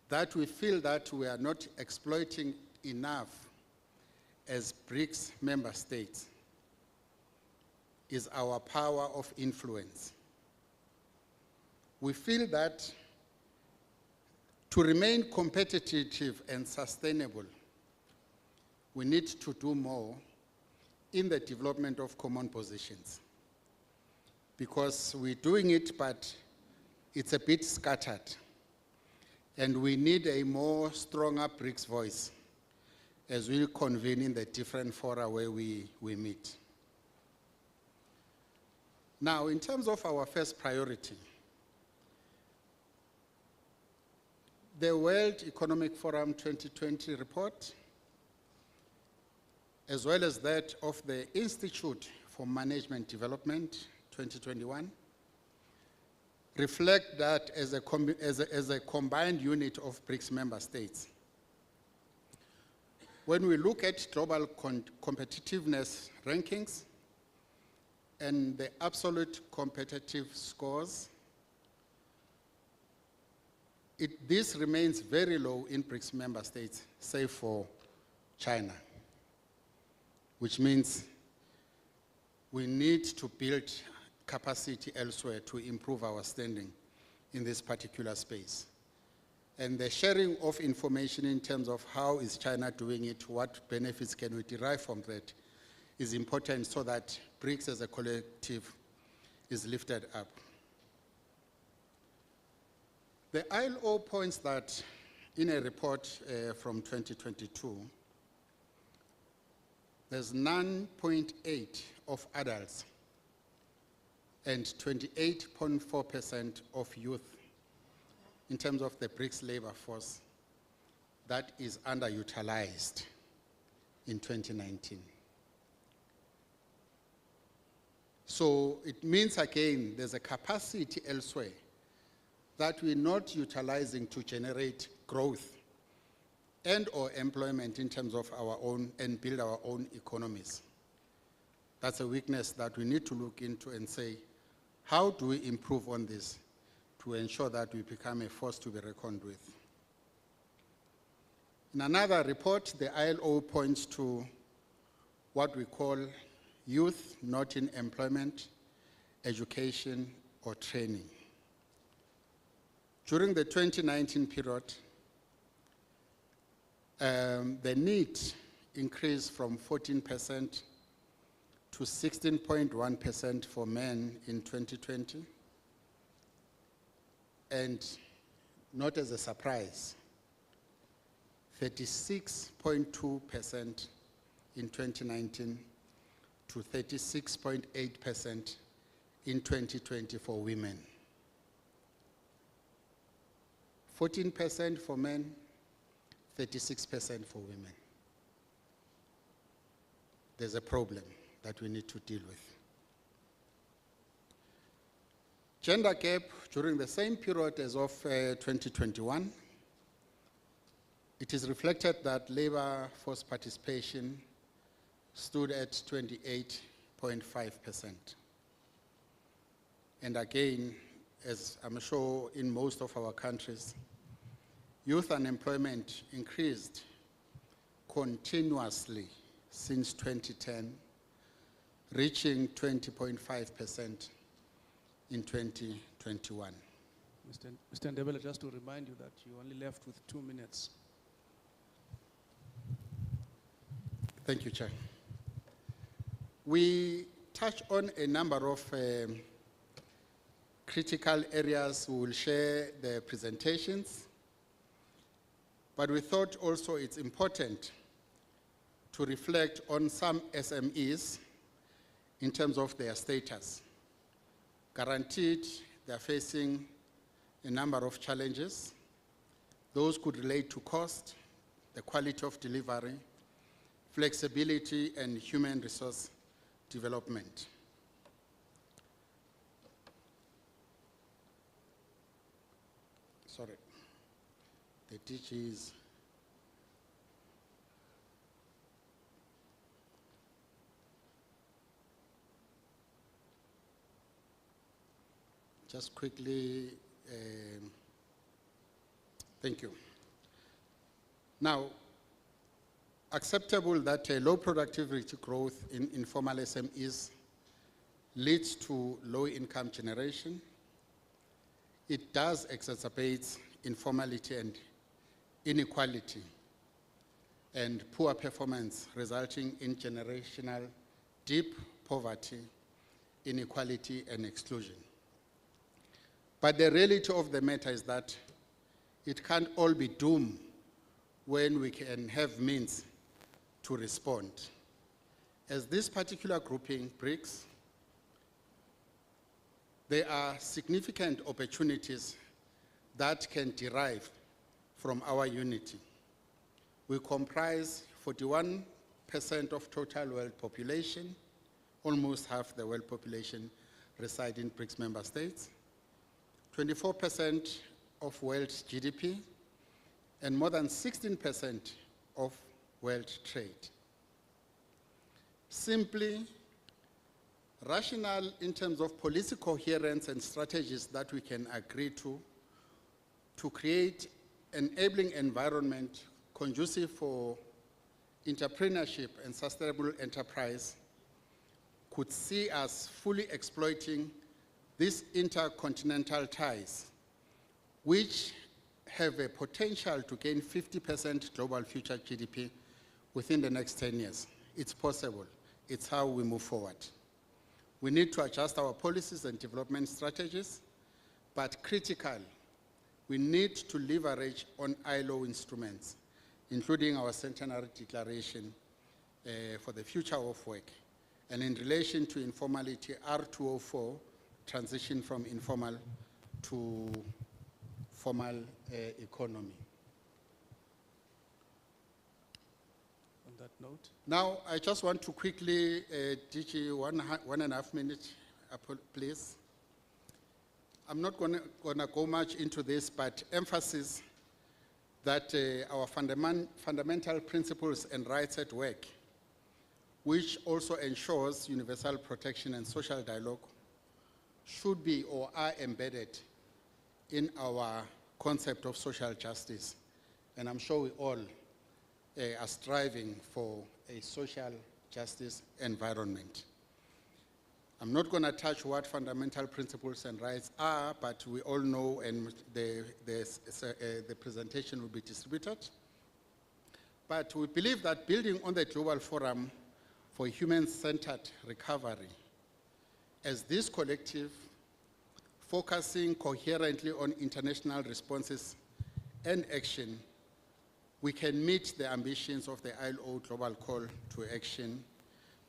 that we feel that we are not exploiting enough as BRICS member states is our power of influence. We feel that to remain competitive and sustainable, we need to do more in the development of common positions. Because we're doing it, but it's a bit scattered. And we need a more stronger BRICS voice as we convene in the different fora where we meet. Now, in terms of our first priority, the World Economic Forum 2020 report, as well as that of the Institute for Management Development 2021, reflect that as a combined unit of BRICS member states. When we look at global competitiveness rankings and the absolute competitive scores, this remains very low in BRICS member states, save for China, which means we need to build capacity elsewhere to improve our standing in this particular space. And the sharing of information in terms of how is China doing it, what benefits can we derive from that, is important so that BRICS as a collective is lifted up. The ILO points that in a report from 2022, there's 9.8% of adults and 28.4% of youth in terms of the BRICS labor force that is underutilized in 2019. So it means, again, there's a capacity elsewhere that we're not utilizing to generate growth and or employment in terms of our own and build our own economies. That's a weakness that we need to look into and say, how do we improve on this to ensure that we become a force to be reckoned with? In another report, the ILO points to what we call youth not in employment, education, or training. During the 2019 period, the need increased from 14% to 16.1% for men in 2020. And not as a surprise, 36.2% in 2019 to 36.8% in 2020 for women. 14% for men, 36% for women. There's a problem that we need to deal with. Gender gap during the same period as of 2021, it is reflected that labor force participation stood at 28.5%. And again, as I'm sure in most of our countries, youth unemployment increased continuously since 2010, reaching 20.5% in 2021. Mr. Ndebele, just to remind you that you only left with 2 minutes. Thank you, Chair. We touch on a number of critical areas. We will share the presentations, but we thought also it's important to reflect on some SMEs in terms of their status. Guaranteed, they're facing a number of challenges. Those could relate to cost, the quality of delivery, flexibility, and human resource development. Sorry, the DGs. just quickly, thank you. Now, acceptable that low productivity growth in informal SMEs leads to low income generation. It does exacerbate informality and inequality and poor performance, resulting in generational deep poverty, inequality, and exclusion. But the reality of the matter is that it can't all be doom when we can have means to respond. As this particular grouping, BRICS, there are significant opportunities that can derive from our unity. We comprise 41% of total world population, almost half the world population reside in BRICS member states, 24% of world GDP, and more than 16% of world trade. Simply, rational in terms of policy coherence and strategies that we can agree to create an enabling environment conducive for entrepreneurship and sustainable enterprise could see us fully exploiting these intercontinental ties, which have a potential to gain 50% global future GDP within the next 10 years. It's possible. It's how we move forward. We need to adjust our policies and development strategies, but critical, we need to leverage on ILO instruments, including our centenary declaration for the future of work. And in relation to informality, R204, transition from informal to formal economy. On that note? Now, I just want to quickly, DG, 1.5 minutes, please. I'm not gonna go much into this, but emphasis that our fundamental principles and rights at work, which also ensures universal protection and social dialogue, should be or are embedded in our concept of social justice. And I'm sure we all are striving for a social justice environment. I'm not going to touch what fundamental principles and rights are, but we all know, and the presentation will be distributed. But we believe that building on the Global Forum for Human-Centered Recovery, as this collective, focusing coherently on international responses and action, we can meet the ambitions of the ILO Global Call to Action,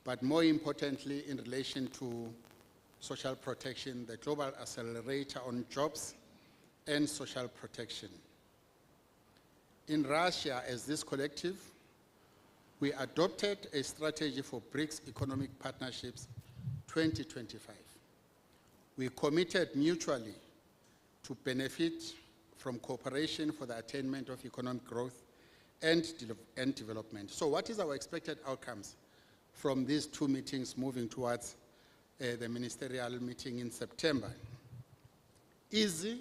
but more importantly, in relation to social protection, the Global Accelerator on Jobs and Social Protection. In Russia, as this collective, we adopted a strategy for BRICS Economic Partnerships 2025. We committed mutually to benefit from cooperation for the attainment of economic growth and development. So what is our expected outcomes from these two meetings moving towards the ministerial meeting in September? Easy,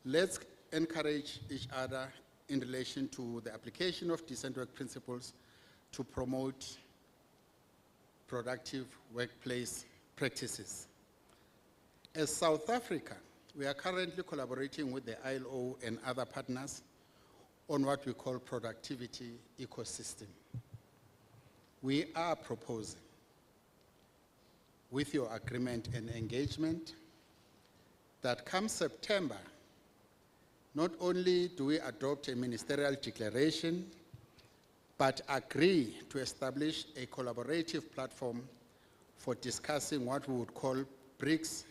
let's encourage each other in relation to the application of decent work principles to promote productive workplace practices. As South Africa, we are currently collaborating with the ILO and other partners on what we call productivity ecosystem. We are proposing, with your agreement and engagement, that come September, not only do we adopt a ministerial declaration, but agree to establish a collaborative platform for discussing what we would call BRICS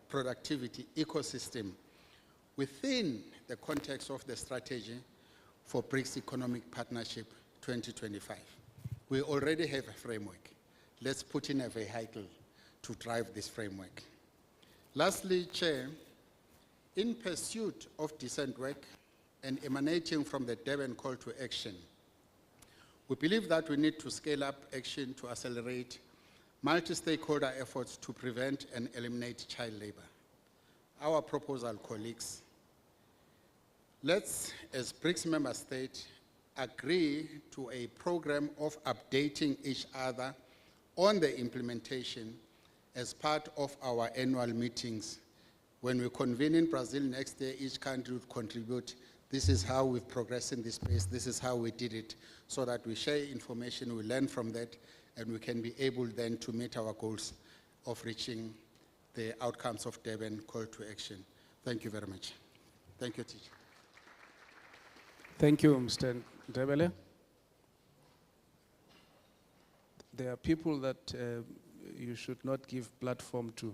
productivity ecosystem within the context of the strategy for BRICS Economic Partnership 2025. We already have a framework. Let's put in a vehicle to drive this framework. Lastly, Chair, in pursuit of decent work and emanating from the Durban call to action, we believe that we need to scale up action to accelerate multi-stakeholder efforts to prevent and eliminate child labor. our proposal, colleagues, let's, as BRICS member state, agree to a program of updating each other on the implementation as part of our annual meetings. When we convene in Brazil next year, each country would contribute. This is how we've progressed in this space. This is how we did it, so that we share information, we learn from that, and we can be able then to meet our goals of reaching the outcomes of Durban call to action. Thank you very much. Thank you, teacher. Thank you, Mr. Ndebele. There are people that you should not give platform to.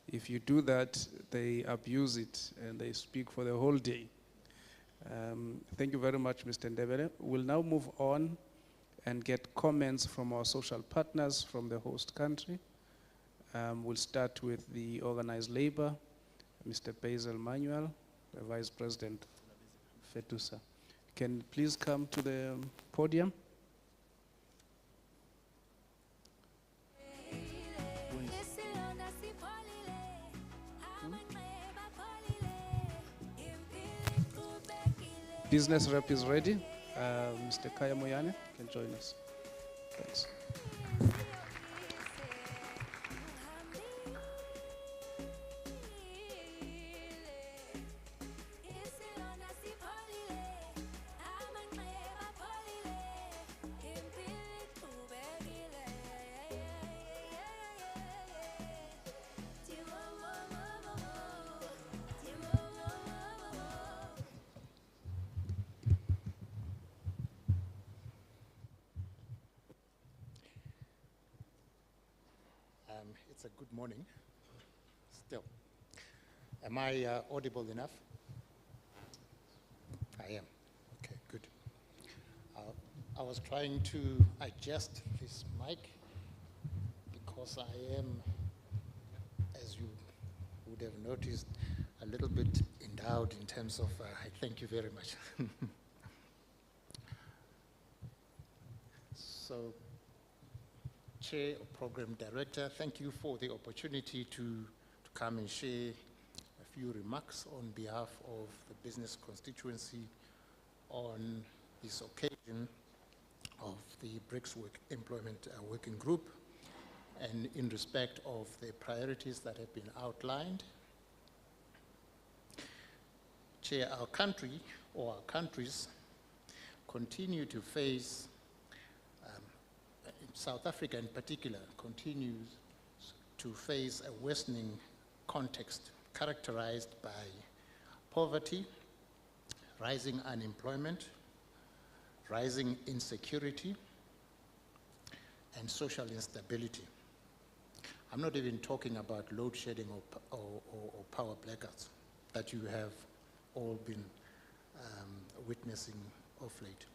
If you do that, they abuse it and they speak for the whole day. Thank you very much, Mr. Ndebele. We'll now move on and get comments from our social partners from the host country. We'll start with the organized labor, Mr. Basil Manuel, the Vice President Fetusa. Can you please come to the podium? Business rep is ready. Mr. Kaya Moyane can join us. Thanks. It's a good morning, still. Am I audible enough? I am. Okay, good. I was trying to adjust this mic because I am, as you would have noticed, a little bit endowed in terms of, thank you very much. So, Chair or Program Director, thank you for the opportunity to come and share a few remarks on behalf of the business constituency on this occasion of the BRICS Employment Working Group, and in respect of the priorities that have been outlined. Chair, our country, or our countries, continue to face South Africa in particular continues to face a worsening context characterized by poverty, rising unemployment, rising insecurity, and social instability. I'm not even talking about load shedding or power blackouts that you have all been witnessing of late.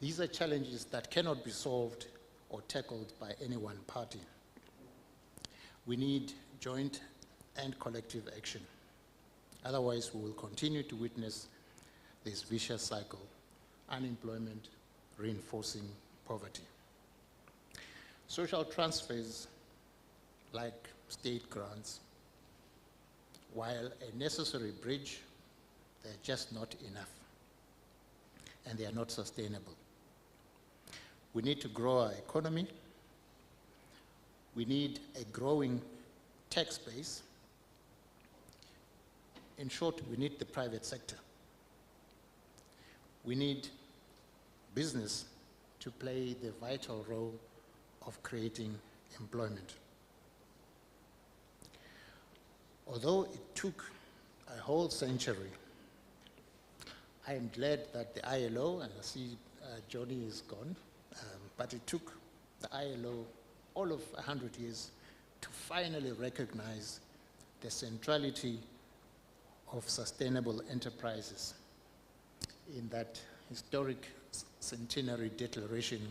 These are challenges that cannot be solved or tackled by any one party. We need joint and collective action. Otherwise, we will continue to witness this vicious cycle, unemployment reinforcing poverty. Social transfers, like state grants, while a necessary bridge, they're just not enough, and they are not sustainable. We need to grow our economy. We need a growing tax base. In short, we need the private sector. We need business to play the vital role of creating employment. Although it took a whole century, I am glad that the ILO, and I see Johnny is gone, but it took the ILO all of 100 years to finally recognize the centrality of sustainable enterprises in that historic centenary declaration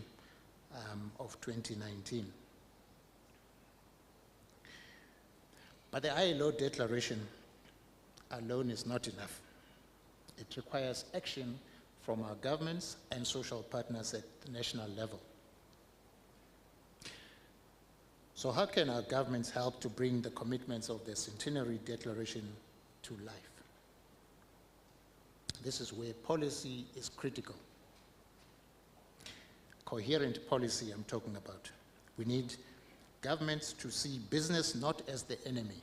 of 2019. But the ILO declaration alone is not enough. It requires action from our governments and social partners at the national level. So how can our governments help to bring the commitments of the Centenary Declaration to life? This is where policy is critical. Coherent policy I'm talking about. We need governments to see business not as the enemy.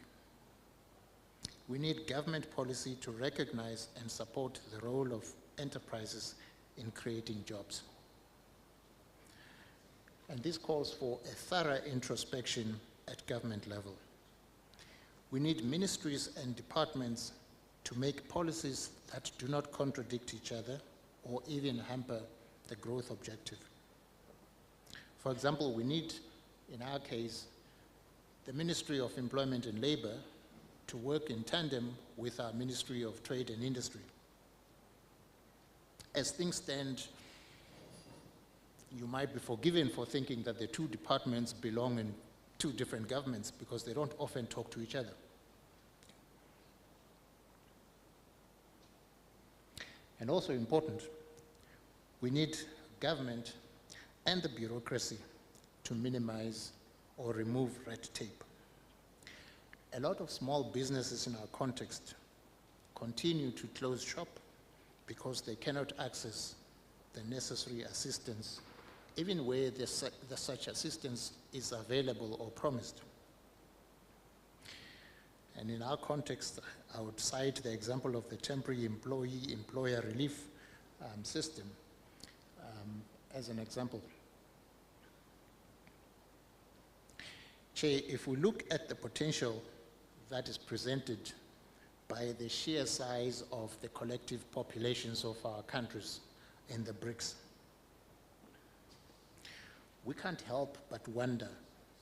We need government policy to recognize and support the role of enterprises in creating jobs. And this calls for a thorough introspection at government level. We need ministries and departments to make policies that do not contradict each other or even hamper the growth objective. For example, we need, in our case, the Ministry of Employment and Labor to work in tandem with our Ministry of Trade and Industry. As things stand, you might be forgiven for thinking that the two departments belong in two different governments because they don't often talk to each other. And also important, we need government and the bureaucracy to minimize or remove red tape. A lot of small businesses in our context continue to close shop because they cannot access the necessary assistance, even where such assistance is available or promised. And in our context, I would cite the example of the temporary employer relief system as an example. Chair, if we look at the potential that is presented by the sheer size of the collective populations of our countries in the BRICS, we can't help but wonder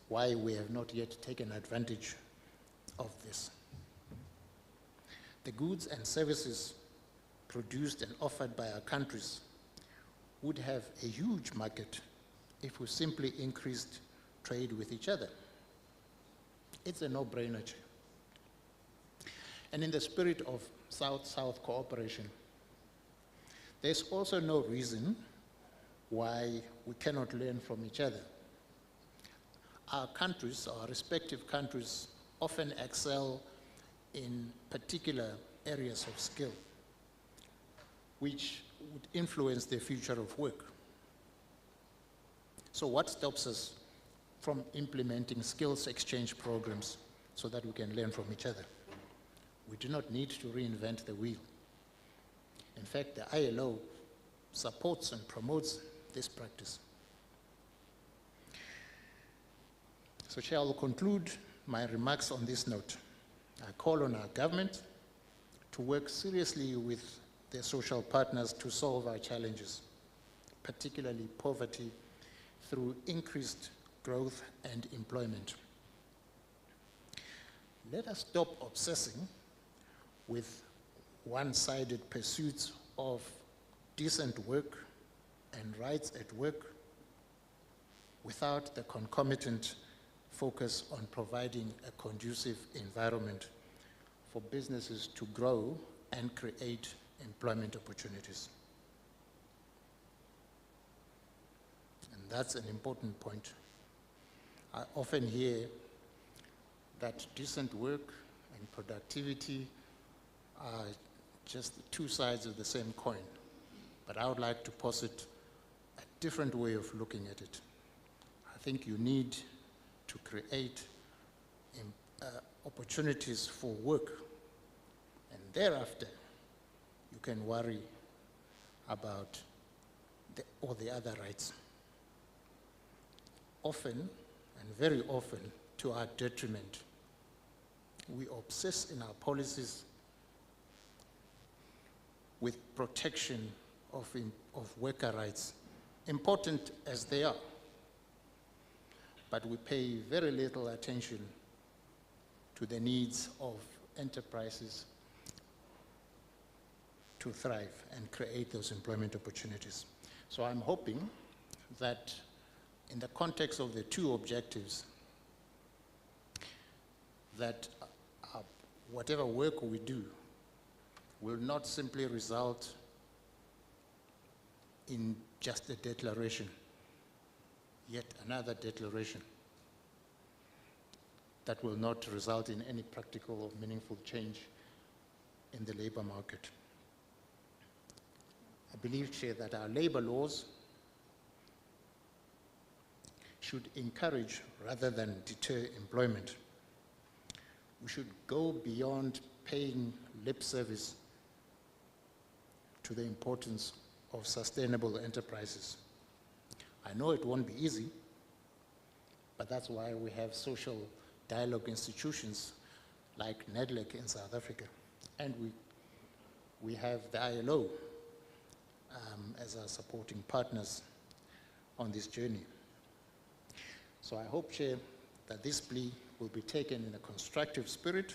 why we have not yet taken advantage of this. The goods and services produced and offered by our countries would have a huge market if we simply increased trade with each other. It's a no-brainer. And in the spirit of South-South cooperation, there's also no reason why we cannot learn from each other. Our countries, our respective countries, often excel in particular areas of skill, which would influence the future of work. So what stops us from implementing skills exchange programs so that we can learn from each other? We do not need to reinvent the wheel. In fact, the ILO supports and promotes this practice. So Chair, I will conclude my remarks on this note. I call on our government to work seriously with their social partners to solve our challenges, particularly poverty, through increased growth and employment. Let us stop obsessing with one-sided pursuits of decent work and rights at work without the concomitant focus on providing a conducive environment for businesses to grow and create employment opportunities. And that's an important point. I often hear that decent work and productivity are just the two sides of the same coin. But I would like to posit a different way of looking at it. I think you need to create opportunities for work, and thereafter you can worry about all the other rights. Often, and very often, to our detriment, we obsess in our policies with protection of worker rights, important as they are. But we pay very little attention to the needs of enterprises to thrive and create those employment opportunities. So I'm hoping that in the context of the two objectives, that whatever work we do will not simply result in just a declaration, yet another declaration. that will not result in any practical or meaningful change in the labor market. I believe, Chair, that our labor laws should encourage rather than deter employment. We should go beyond paying lip service to the importance of sustainable enterprises. I know it won't be easy, but that's why we have social dialogue institutions like NEDLEC in South Africa. And we have the ILO as our supporting partners on this journey. So I hope, Chair, that this plea will be taken in a constructive spirit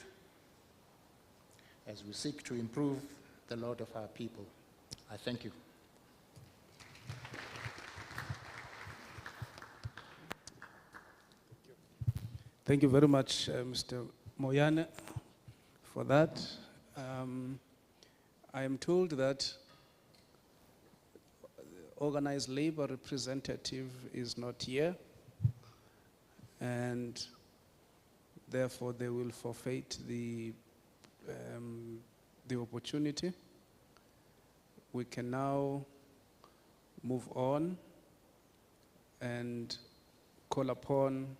as we seek to improve the lot of our people. I thank you. Thank you very much, Mr. Moyane, for that. I am told that organized labor representative is not here, and therefore they will forfeit the opportunity. We can now move on and call upon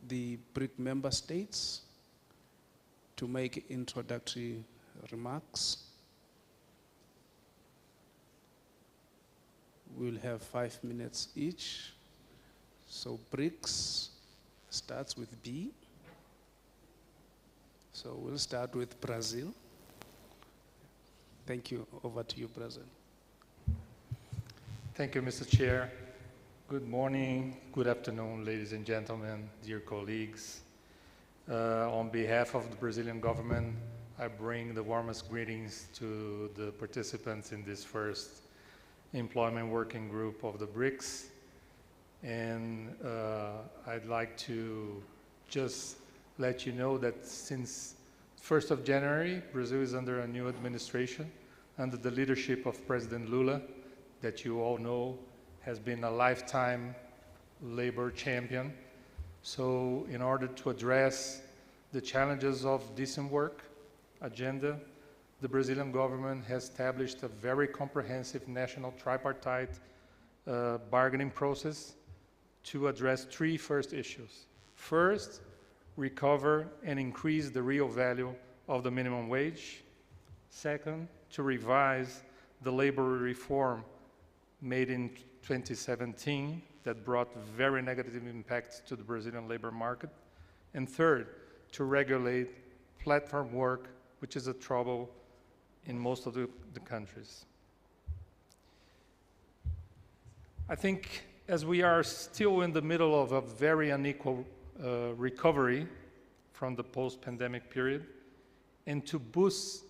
the BRIC member states to make introductory remarks. We'll have 5 minutes each. So BRICS starts with B. So we'll start with Brazil. Thank you. Over to you, Brazil. Thank you, Mr. Chair. Good morning, good afternoon, ladies and gentlemen, dear colleagues. On behalf of the Brazilian government, I bring the warmest greetings to the participants in this first employment working group of the BRICS. And I'd like to just let you know that since 1st of January, Brazil is under a new administration under the leadership of President Lula, that you all know has been a lifetime labor champion. So in order to address the challenges of decent work agenda, the Brazilian government has established a very comprehensive national tripartite bargaining process to address three first issues. First, recover and increase the real value of the minimum wage. Second, to revise the labor reform made in 2017 that brought very negative impacts to the Brazilian labor market. And third, to regulate platform work, which is a trouble in most of the countries. I think as we are still in the middle of a very unequal recovery from the post-pandemic period, and to boost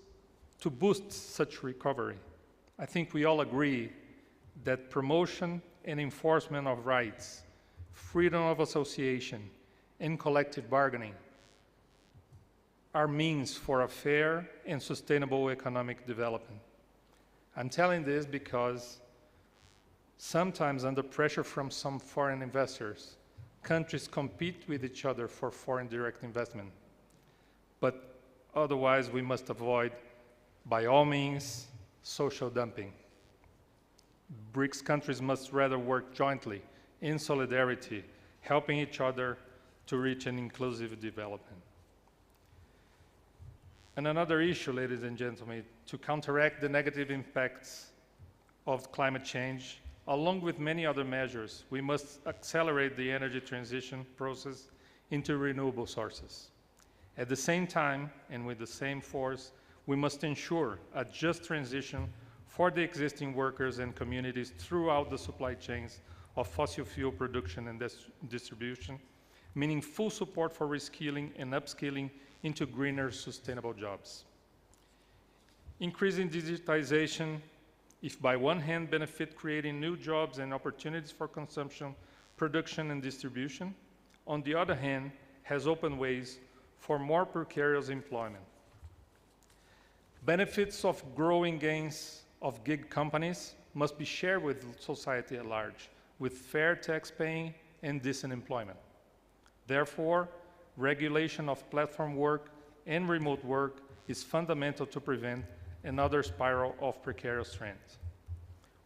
such recovery, I think we all agree that promotion and enforcement of rights, freedom of association, and collective bargaining are means for a fair and sustainable economic development. I'm telling this because sometimes under pressure from some foreign investors, countries compete with each other for foreign direct investment. But otherwise, we must avoid, by all means, social dumping. BRICS countries must rather work jointly, in solidarity, helping each other to reach an inclusive development. And another issue, ladies and gentlemen, to counteract the negative impacts of climate change, along with many other measures, we must accelerate the energy transition process into renewable sources. At the same time, and with the same force, we must ensure a just transition for the existing workers and communities throughout the supply chains of fossil fuel production and distribution, meaning full support for reskilling and upskilling into greener, sustainable jobs. Increasing digitization, if by one hand benefit creating new jobs and opportunities for consumption, production, and distribution, on the other hand, has opened ways for more precarious employment. Benefits of growing gains of gig companies must be shared with society at large, with fair tax paying and decent employment. Therefore, regulation of platform work and remote work is fundamental to prevent another spiral of precarious trends.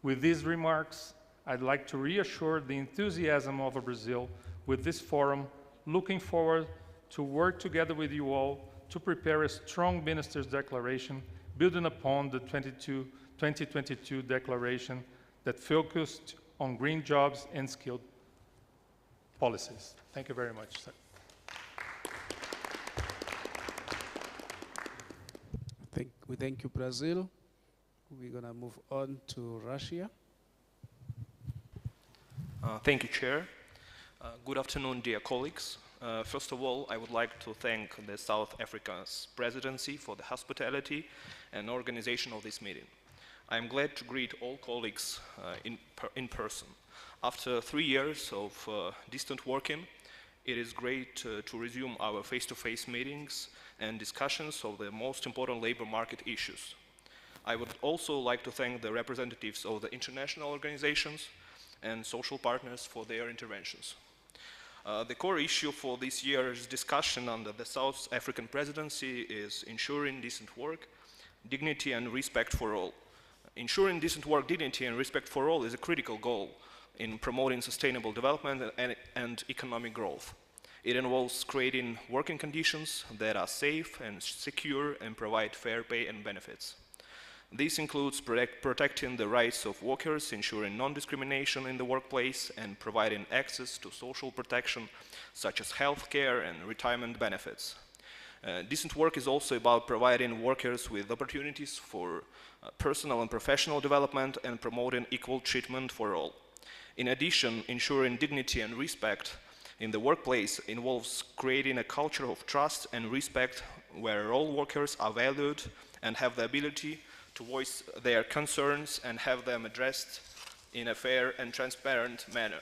With these remarks, I'd like to reassure the enthusiasm of Brazil with this forum, looking forward to work together with you all to prepare a strong minister's declaration building upon the 2022 declaration that focused on green jobs and skilled policies. Thank you very much, sir. We thank you, Brazil. We're going to move on to Russia. Thank you, Chair. Good afternoon, dear colleagues. First of all, I would like to thank the South Africa's presidency for the hospitality and organization of this meeting. I am glad to greet all colleagues in person. After 3 years of distant working, it is great to resume our face-to-face meetings and discussions of the most important labor market issues. I would also like to thank the representatives of the international organizations and social partners for their interventions. The core issue for this year's discussion under the South African presidency is ensuring decent work, dignity and respect for all. Ensuring decent work, dignity and respect for all is a critical goal in promoting sustainable development and economic growth. It involves creating working conditions that are safe and secure and provide fair pay and benefits. This includes protecting the rights of workers, ensuring non-discrimination in the workplace, and providing access to social protection such as health care and retirement benefits. Decent work is also about providing workers with opportunities for personal and professional development and promoting equal treatment for all. In addition, ensuring dignity and respect in the workplace involves creating a culture of trust and respect where all workers are valued and have the ability to voice their concerns and have them addressed in a fair and transparent manner.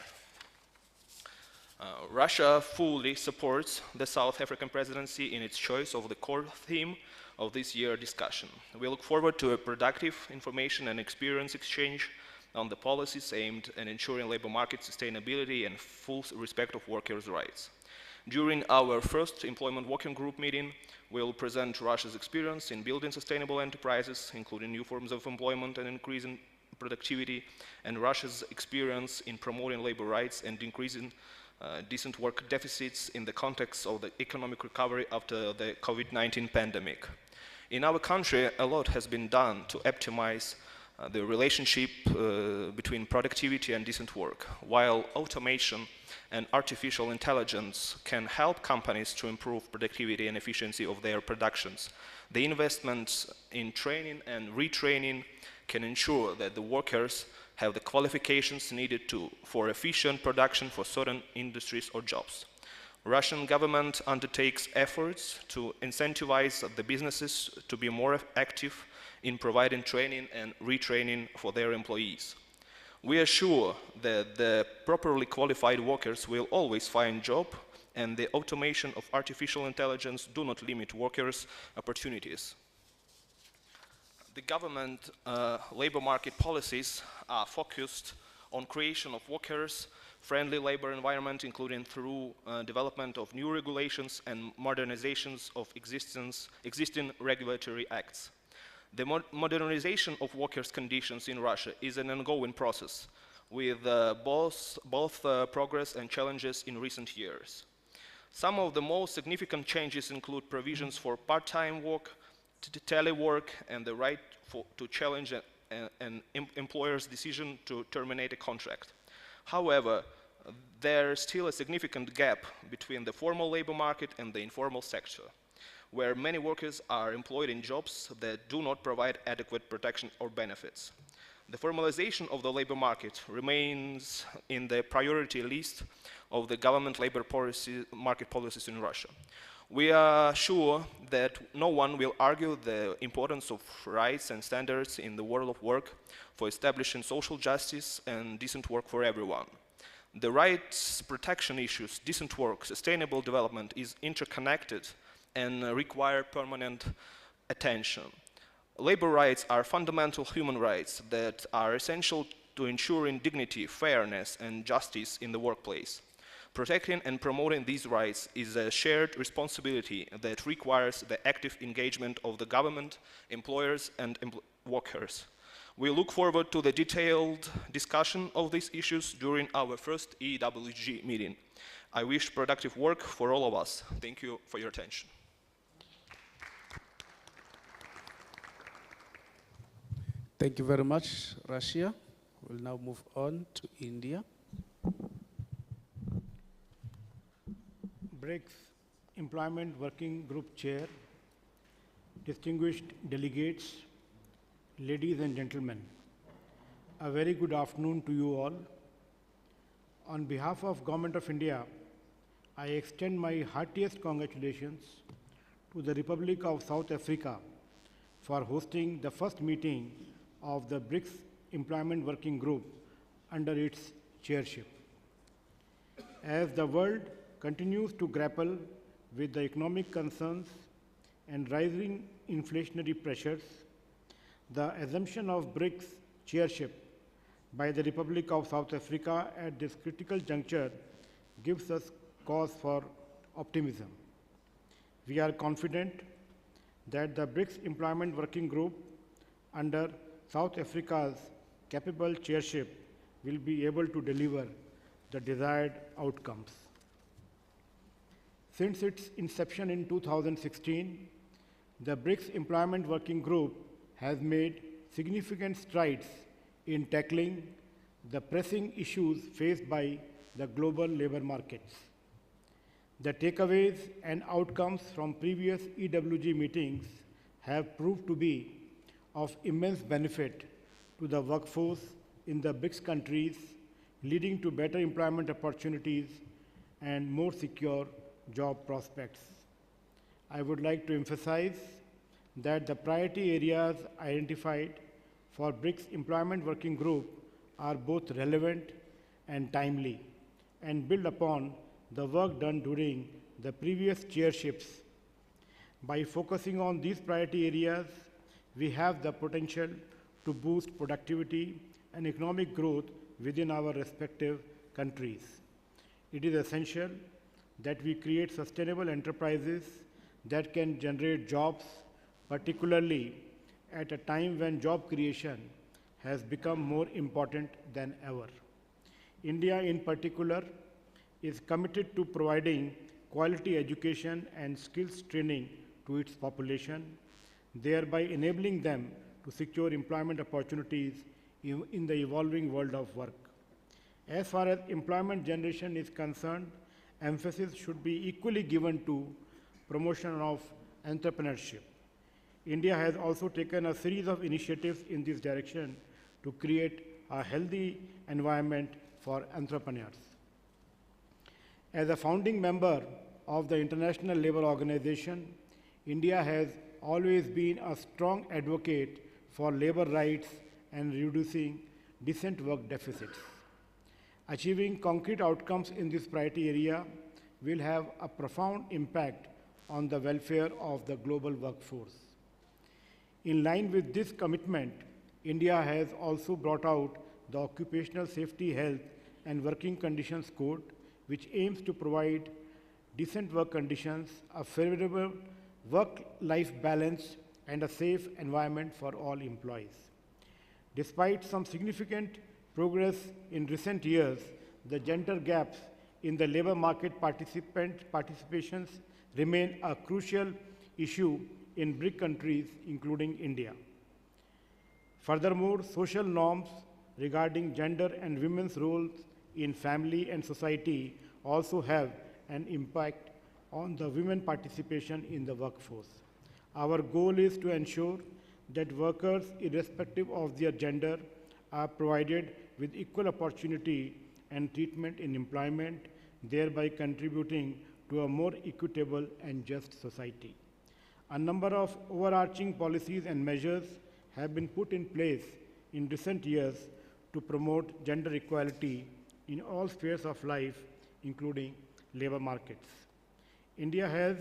Russia fully supports the South African presidency in its choice of the core theme of this year's discussion. We look forward to a productive information and experience exchange on the policies aimed at ensuring labor market sustainability and full respect of workers' rights. During our first employment working group meeting, we will present Russia's experience in building sustainable enterprises, including new forms of employment and increasing productivity, and Russia's experience in promoting labor rights and increasing decent work deficits in the context of the economic recovery after the COVID-19 pandemic. In our country, a lot has been done to optimize the relationship between productivity and decent work. While automation and artificial intelligence can help companies to improve productivity and efficiency of their productions, the investments in training and retraining can ensure that the workers have the qualifications needed for efficient production for certain industries or jobs. Russian government undertakes efforts to incentivize the businesses to be more active in providing training and retraining for their employees. We are sure that the properly qualified workers will always find job, and the automation of artificial intelligence do not limit workers' opportunities. The government labor market policies are focused on creation of workers-friendly labor environment, including through development of new regulations and modernizations of existing regulatory acts. The modernization of workers' conditions in Russia is an ongoing process, with both progress and challenges in recent years. Some of the most significant changes include provisions for part-time work, telework, and the right to challenge an employer's decision to terminate a contract. However, there is still a significant gap between the formal labor market and the informal sector, where many workers are employed in jobs that do not provide adequate protection or benefits. The formalization of the labor market remains in the priority list of the government labor market policies in Russia. We are sure that no one will argue the importance of rights and standards in the world of work for establishing social justice and decent work for everyone. The rights protection issues, decent work, sustainable development is interconnected and require permanent attention. Labor rights are fundamental human rights that are essential to ensuring dignity, fairness, and justice in the workplace. Protecting and promoting these rights is a shared responsibility that requires the active engagement of the government, employers, and workers. We look forward to the detailed discussion of these issues during our first EWG meeting. I wish productive work for all of us. Thank you for your attention. Thank you very much, Russia. We'll now move on to India. BRICS Employment Working Group Chair, distinguished delegates, ladies and gentlemen, a very good afternoon to you all. On behalf of Government of India, I extend my heartiest congratulations to the Republic of South Africa for hosting the first meeting of the BRICS Employment Working Group under its chairship. As the world continues to grapple with the economic concerns and rising inflationary pressures, the assumption of BRICS chairship by the Republic of South Africa at this critical juncture gives us cause for optimism. We are confident that the BRICS Employment Working Group under South Africa's capable chairship will be able to deliver the desired outcomes. Since its inception in 2016, the BRICS Employment Working Group has made significant strides in tackling the pressing issues faced by the global labor markets. The takeaways and outcomes from previous EWG meetings have proved to be of immense benefit to the workforce in the BRICS countries, leading to better employment opportunities and more secure job prospects. I would like to emphasize that the priority areas identified for BRICS Employment Working Group are both relevant and timely and build upon the work done during the previous chairships. By focusing on these priority areas, we have the potential to boost productivity and economic growth within our respective countries. It is essential that we create sustainable enterprises that can generate jobs, particularly at a time when job creation has become more important than ever. India, in particular, is committed to providing quality education and skills training to its population, thereby enabling them to secure employment opportunities in the evolving world of work. As far as employment generation is concerned, emphasis should be equally given to promotion of entrepreneurship. India has also taken a series of initiatives in this direction to create a healthy environment for entrepreneurs. As a founding member of the International Labour Organization, India has always been a strong advocate for labour rights and reducing decent work deficits. Achieving concrete outcomes in this priority area will have a profound impact on the welfare of the global workforce. In line with this commitment, India has also brought out the Occupational Safety, Health and Working Conditions Code, which aims to provide decent work conditions, a favorable work-life balance, and a safe environment for all employees. Despite some significant progress in recent years, the gender gaps in the labor market participations remain a crucial issue in BRIC countries, including India. Furthermore, social norms regarding gender and women's roles in family and society also have an impact on the women participation in the workforce. Our goal is to ensure that workers, irrespective of their gender, are provided with equal opportunity and treatment in employment, thereby contributing to a more equitable and just society. A number of overarching policies and measures have been put in place in recent years to promote gender equality in all spheres of life, including labor markets. India has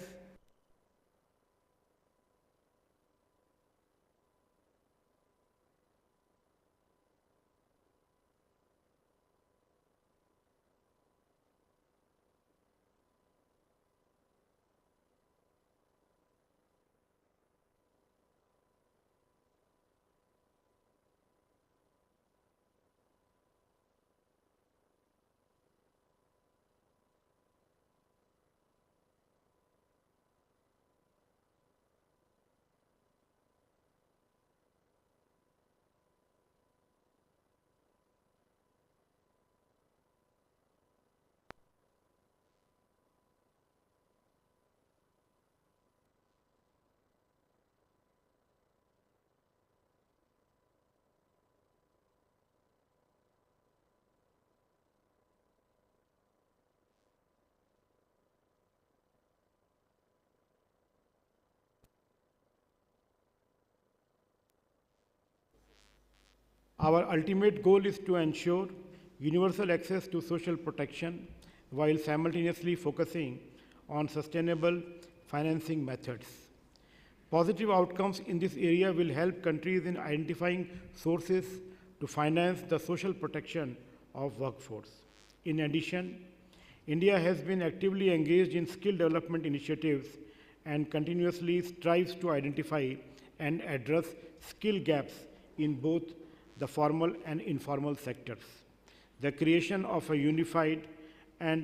Our ultimate goal is to ensure universal access to social protection while simultaneously focusing on sustainable financing methods. Positive outcomes in this area will help countries in identifying sources to finance the social protection of workforce. In addition, India has been actively engaged in skill development initiatives and continuously strives to identify and address skill gaps in both the formal and informal sectors. The creation of a unified and